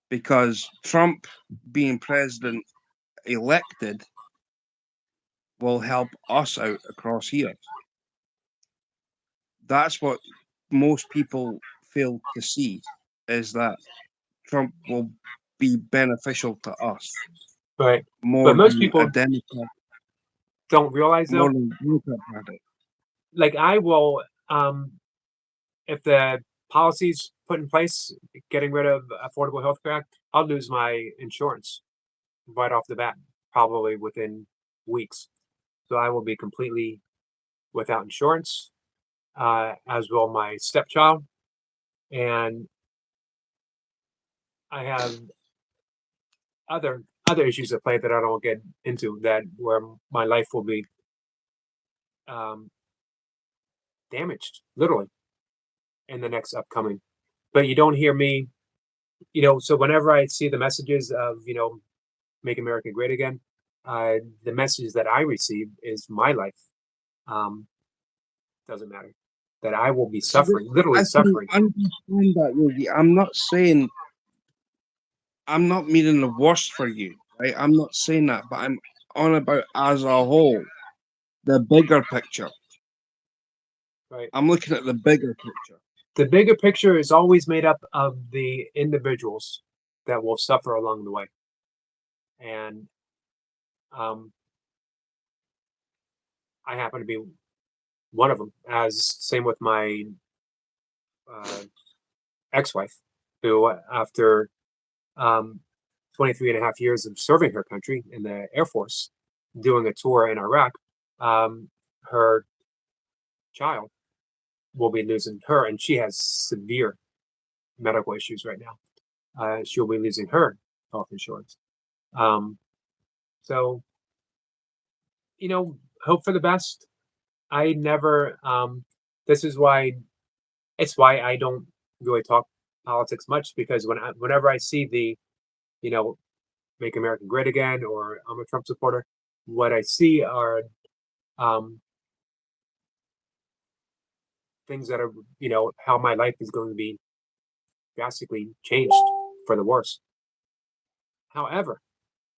Speaker 3: Because Trump being president elected will help us out across here. That's what most people fail to see, is that Trump will be beneficial to us
Speaker 1: Right.
Speaker 3: more
Speaker 1: But most
Speaker 3: than
Speaker 1: people
Speaker 3: a Democrat,
Speaker 1: don't realize though,
Speaker 3: more than a Democrat had it.
Speaker 1: like I will, if the policies put in place, getting rid of Affordable Health Care Act, I'll lose my insurance right off the bat, probably within weeks. So I will be completely without insurance, as will my stepchild. And I have other issues at play that I don't get into, that where my life will be um, damaged, literally, in the next upcoming. But you don't hear me, so whenever I see the messages of, make America great again, the message that I receive is my life. Doesn't matter. That I will be suffering, literally
Speaker 3: I can
Speaker 1: suffering.
Speaker 3: understand that, Yogi. I'm not saying I'm not meaning the worst for you, right? I'm not saying that, but I'm on about as a whole, the bigger picture.
Speaker 1: Right.
Speaker 3: I'm looking at the bigger picture.
Speaker 1: The bigger picture is always made up of the individuals that will suffer along the way. And I happen to be one of them, as same with my ex-wife, who after 23 and a half years of serving her country in the Air Force, doing a tour in Iraq, her child will be losing her, and she has severe medical issues right now. She'll be losing her health insurance. So, hope for the best. I never, this is why, it's why I don't really talk politics much, because whenever I see the, make America great again, or I'm a Trump supporter, what I see are things that are, how my life is going to be drastically changed for the worse. However,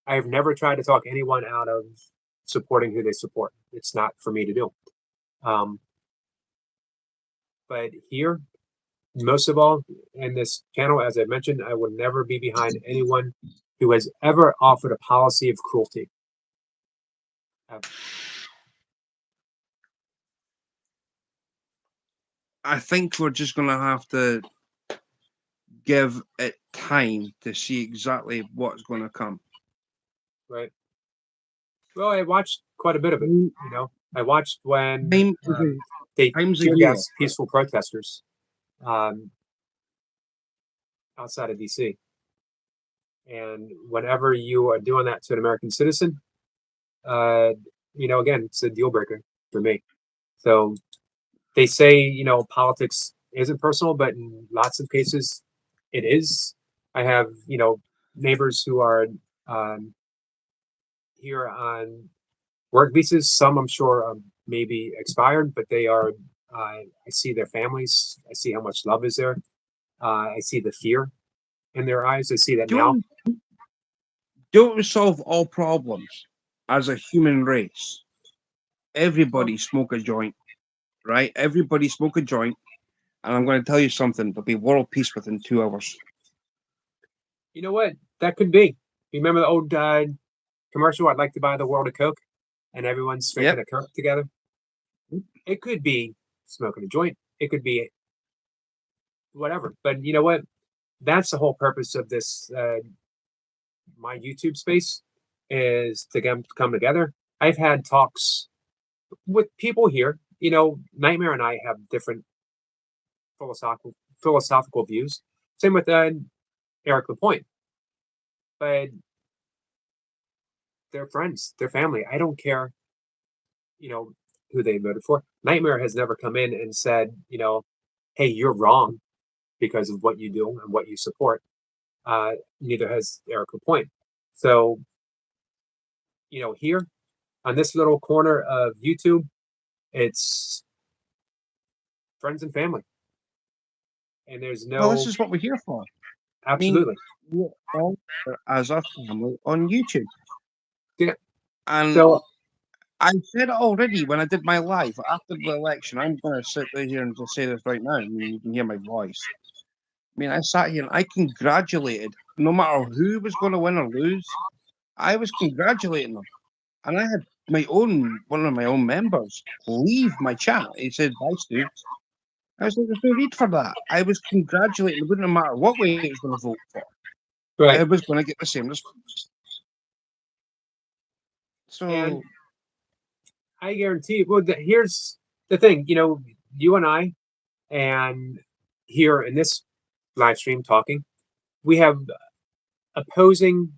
Speaker 1: I have never tried to talk anyone out of supporting who they support. It's not for me to do. But here, most of all, in this channel, as I mentioned, I will never be behind anyone who has ever offered a policy of cruelty.
Speaker 3: I think we're just going to have to give it time to see exactly what's going to come.
Speaker 1: Right. Well, I watched quite a bit of it. I watched when they tear gas peaceful protesters outside of DC. And whenever you are doing that to an American citizen, again, it's a deal breaker for me. So they say, politics isn't personal, but in lots of cases it is. I have, neighbors who are here on work visas. Some I'm sure are maybe expired, but they are, I see their families. I see how much love is there. I see the fear in their eyes. I see that now.
Speaker 3: Don't we solve all problems as a human race? Everybody smoke a joint, right? Everybody smoke a joint. And I'm going to tell you something. There'll be world peace within 2 hours.
Speaker 1: You know what? That could be. You remember the old commercial, I'd like to buy the world of Coke, and everyone's drinking a Coke together? It could be smoking a joint. It could be whatever. But you know what? That's the whole purpose of this, my YouTube space, is to come together. I've had talks with people here. Nightmare and I have different philosophical views. Same with Eric LaPointe. But they're friends, they're family. I don't care, who they voted for. Nightmare has never come in and said, hey, you're wrong because of what you do and what you support. Neither has Eric LaPointe. So, here on this little corner of YouTube, it's friends and family. And there's
Speaker 3: Well, this
Speaker 1: no,
Speaker 3: is what we're here for.
Speaker 1: absolutely.
Speaker 3: We're all here as a family on YouTube.
Speaker 1: Yeah.
Speaker 3: And
Speaker 1: So,
Speaker 3: I said it already when I did my live after the election. I'm going to sit there here and just say this right now. I mean, you can hear my voice. I mean, I sat here and I congratulated, no matter who was going to win or lose, I was congratulating them. And I had one of my own members leave my chat. He said, "Bye, Stu." I was like, "There's no need for that." I was congratulating. It wouldn't matter what way he was going to vote for.
Speaker 1: right.
Speaker 3: I was going to get the same response. So,
Speaker 1: And I guarantee you, well, here's the thing, you and I, and here in this live stream talking, we have opposing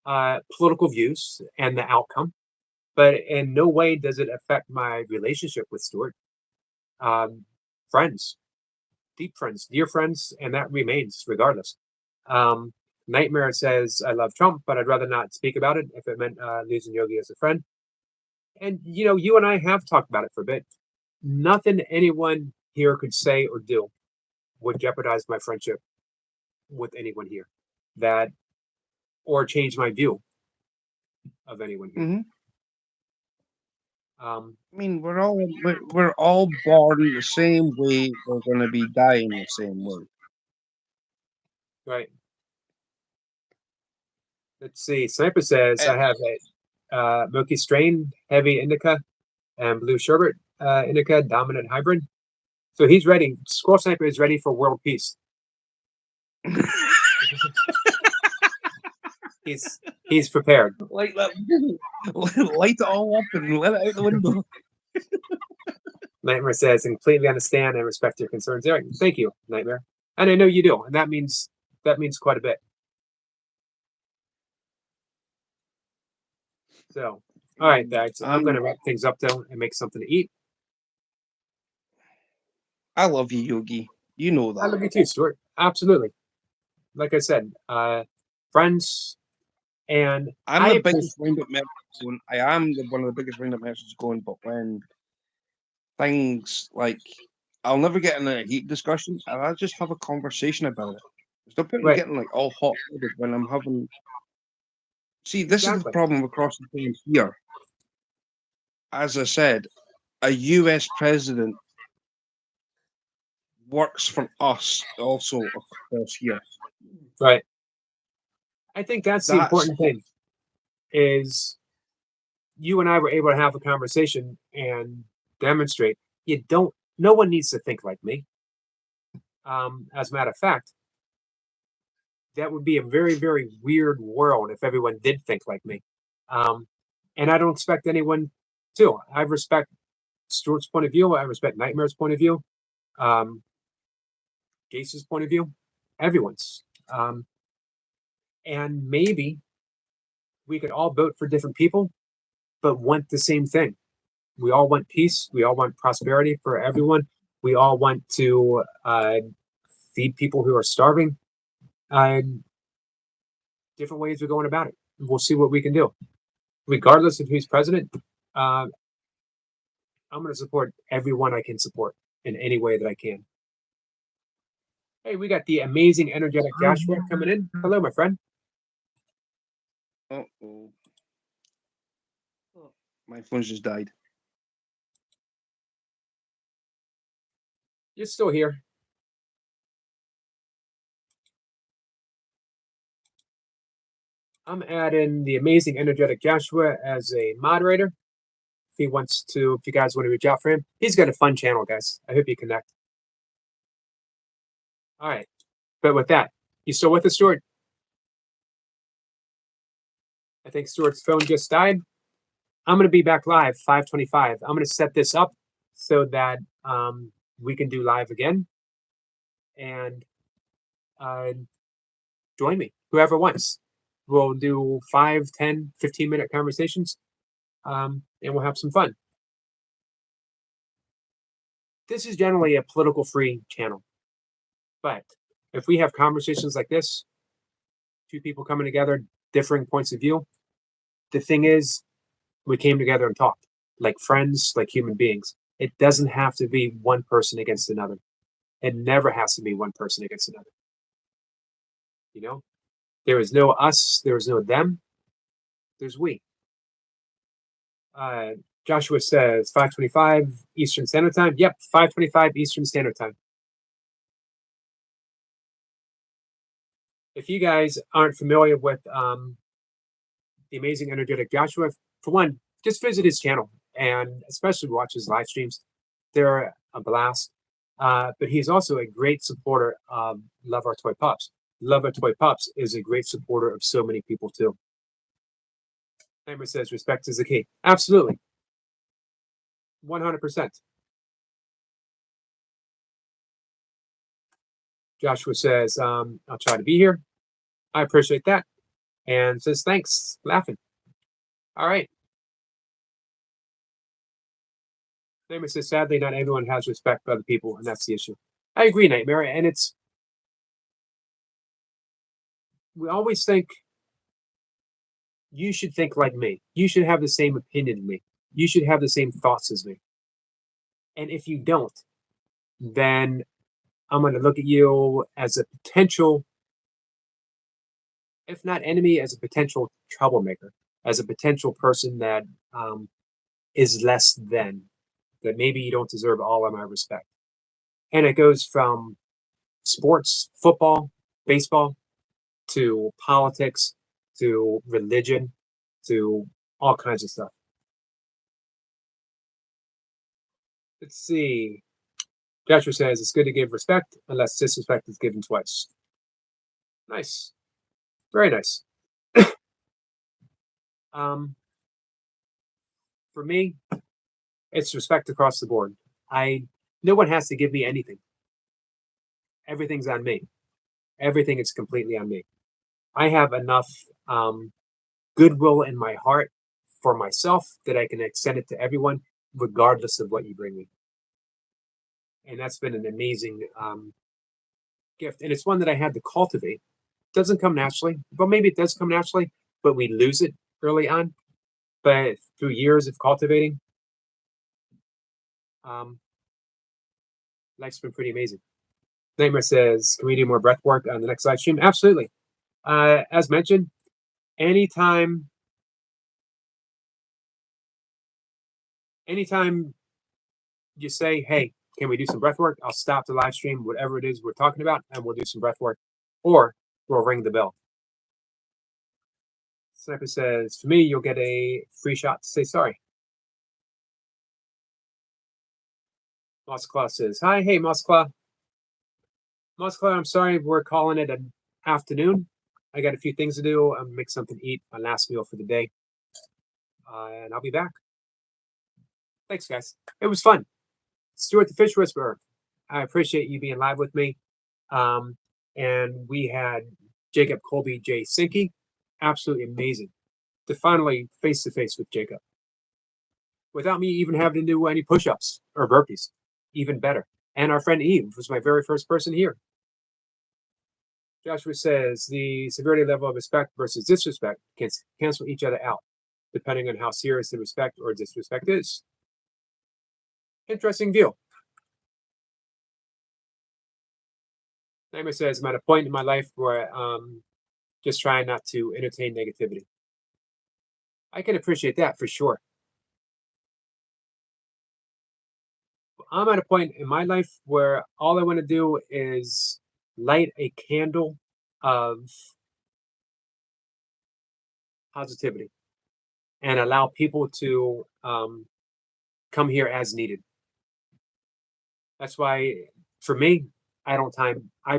Speaker 1: political views and the outcome, but in no way does it affect my relationship with Stuart. Friends, deep friends, dear friends, and that remains regardless. Nightmare says, "I love Trump, but I'd rather not speak about it if it meant losing Yogi as a friend." And you and I have talked about it for a bit. Nothing anyone here could say or do would jeopardize my friendship with anyone here, or change my view of anyone here.
Speaker 3: mhm.
Speaker 1: Um,
Speaker 3: I mean, we're all born the same way. We're going to be dying the same way.
Speaker 1: right. Let's see. Sniper says, I have a Milky Strain, Heavy Indica, and Blue Sherbet Indica Dominant Hybrid. So he's ready. Squirrel Sniper is ready for world peace. He's prepared.
Speaker 3: Like that. Light it all up and let it out the window.
Speaker 1: Nightmare says, completely understand and respect your concerns. Eric, thank you, Nightmare. And I know you do, and that means quite a bit. So, all right, guys, I'm going to wrap things up though and make something to eat.
Speaker 3: I love you, Yogi. You know that.
Speaker 1: I love you too, Stuart. Absolutely. Like I said, friends, and
Speaker 3: I'm the biggest roundup member going. I am one of the biggest roundup members going. But when things like I'll never get in a heat discussion, and I'll just have a conversation about it. There's no point in getting like all hot-headed when I'm having. See, this is the problem across the board here. As I said, a U.S. president works for us also across here.
Speaker 1: Right. I think that's the important thing. Is you and I were able to have a conversation and demonstrate no one needs to think like me. As a matter of fact, that would be a very, very weird world if everyone did think like me. And I don't expect anyone to. I respect Stuart's point of view. I respect Nightmare's point of view. Gase's point of view. Everyone's. And maybe we could all vote for different people, but want the same thing. We all want peace. We all want prosperity for everyone. We all want to feed people who are starving. Different ways of going about it. We'll see what we can do. Regardless of who's president, I'm going to support everyone I can support in any way that I can. Hey, we got the amazing, energetic Joshua coming in. Hello, my friend.
Speaker 3: Uh-oh. My phone's just died.
Speaker 1: You're still here. I'm adding the amazing, energetic Joshua as a moderator. If you guys want to reach out for him, he's got a fun channel, guys. I hope you connect. All right. But with that, you still with us, Stuart? I think Stuart's phone just died. I'm going to be back live 5:25. I'm going to set this up so that we can do live again. And join me, whoever wants. We'll do 5, 10, 15-minute conversations, and we'll have some fun. This is generally a political-free channel. But if we have conversations like this, two people coming together, differing points of view, the thing is, we came together and talked like friends, like human beings. It doesn't have to be one person against another. It never has to be one person against another. You know, there is no us, there is no them, there's we. Joshua says 5:25 Eastern Standard Time. Yep, 5:25 Eastern Standard Time. If you guys aren't familiar with the amazing, energetic Joshua, for one, just visit his channel and especially watch his live streams. They're a blast. But he's also a great supporter of Love Our Toy Pups. Love Our Toy Pups is a great supporter of so many people too. Nightmare says respect is the key. Absolutely. 100%. Joshua says, I'll try to be here. I appreciate that. And says, thanks, laughing. All right. Nightmare says, sadly, not everyone has respect for other people, and that's the issue. I agree, Nightmare. And we always think you should think like me. You should have the same opinion as me. You should have the same thoughts as me. And if you don't, then I'm going to look at you as a potential, if not enemy, as a potential troublemaker, as a potential person that is less than, that maybe you don't deserve all of my respect. And it goes from sports, football, baseball, to politics, to religion, to all kinds of stuff. Let's see. Joshua says it's good to give respect unless disrespect is given twice. Nice. Very nice. For me, it's respect across the board. No one has to give me anything. Everything's on me. Everything is completely on me. I have enough goodwill in my heart for myself that I can extend it to everyone, regardless of what you bring me. And that's been an amazing gift. And it's one that I had to cultivate. It doesn't come naturally, but maybe it does come naturally, but we lose it early on. But through years of cultivating, life's been pretty amazing. Nightmare says, can we do more breath work on the next live stream? Absolutely. As mentioned, anytime you say, hey, can we do some breath work? I'll stop the live stream, whatever it is we're talking about, and we'll do some breath work, or we'll ring the bell. Sniper says, for me, you'll get a free shot to say sorry. Moskla says, hi, hey, Moskla. Moskla, I'm sorry, we're calling it an afternoon. I got a few things to do. I'm gonna make something to eat, my last meal for the day. And I'll be back. Thanks, guys. It was fun. Stuart the Fish Whisperer, I appreciate you being live with me. And we had Jacob Colby J. Sinke. Absolutely amazing to finally face-to-face with Jacob. Without me even having to do any push-ups or burpees. Even better. And our friend Eve was my very first person here. Joshua says the severity level of respect versus disrespect can cancel each other out, depending on how serious the respect or disrespect is. Interesting view. Nightmare says, I'm at a point in my life where just trying not to entertain negativity. I can appreciate that for sure. I'm at a point in my life where all I want to do is light a candle of positivity and allow people to come here as needed. That's why, for me, I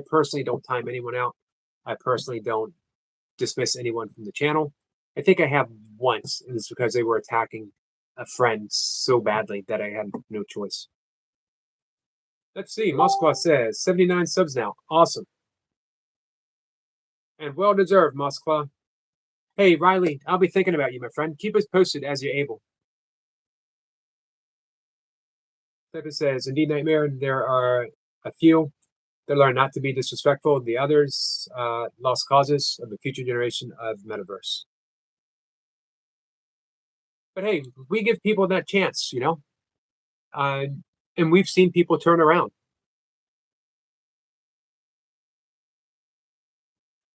Speaker 1: personally don't time anyone out. I personally don't dismiss anyone from the channel. I think I have once, and it's because they were attacking a friend so badly that I had no choice. Let's see, Moskwa says 79 subs now. Awesome. And well deserved, Moskwa. Hey, Riley, I'll be thinking about you, my friend. Keep us posted as you're able. Pepper says, indeed, Nightmare, there are a few that learn not to be disrespectful. The others, lost causes of the future generation of Metaverse. But hey, we give people that chance, and we've seen people turn around.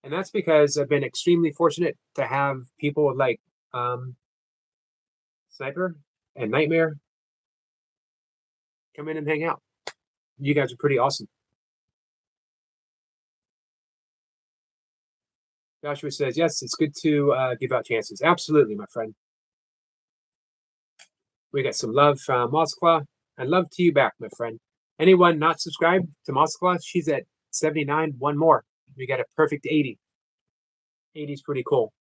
Speaker 1: And that's because I've been extremely fortunate to have people like Sniper and Nightmare come in and hang out. You guys are pretty awesome. Joshua says, yes, it's good to give out chances. Absolutely, my friend. We got some love from Moskva, and love to you back, my friend. Anyone not subscribed to Moskva, she's at 79, one more. We got a perfect 80. 80 is pretty cool.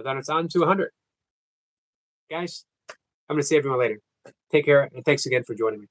Speaker 1: Then it's on to 100. Guys, I'm going to see everyone later. Take care, and thanks again for joining me.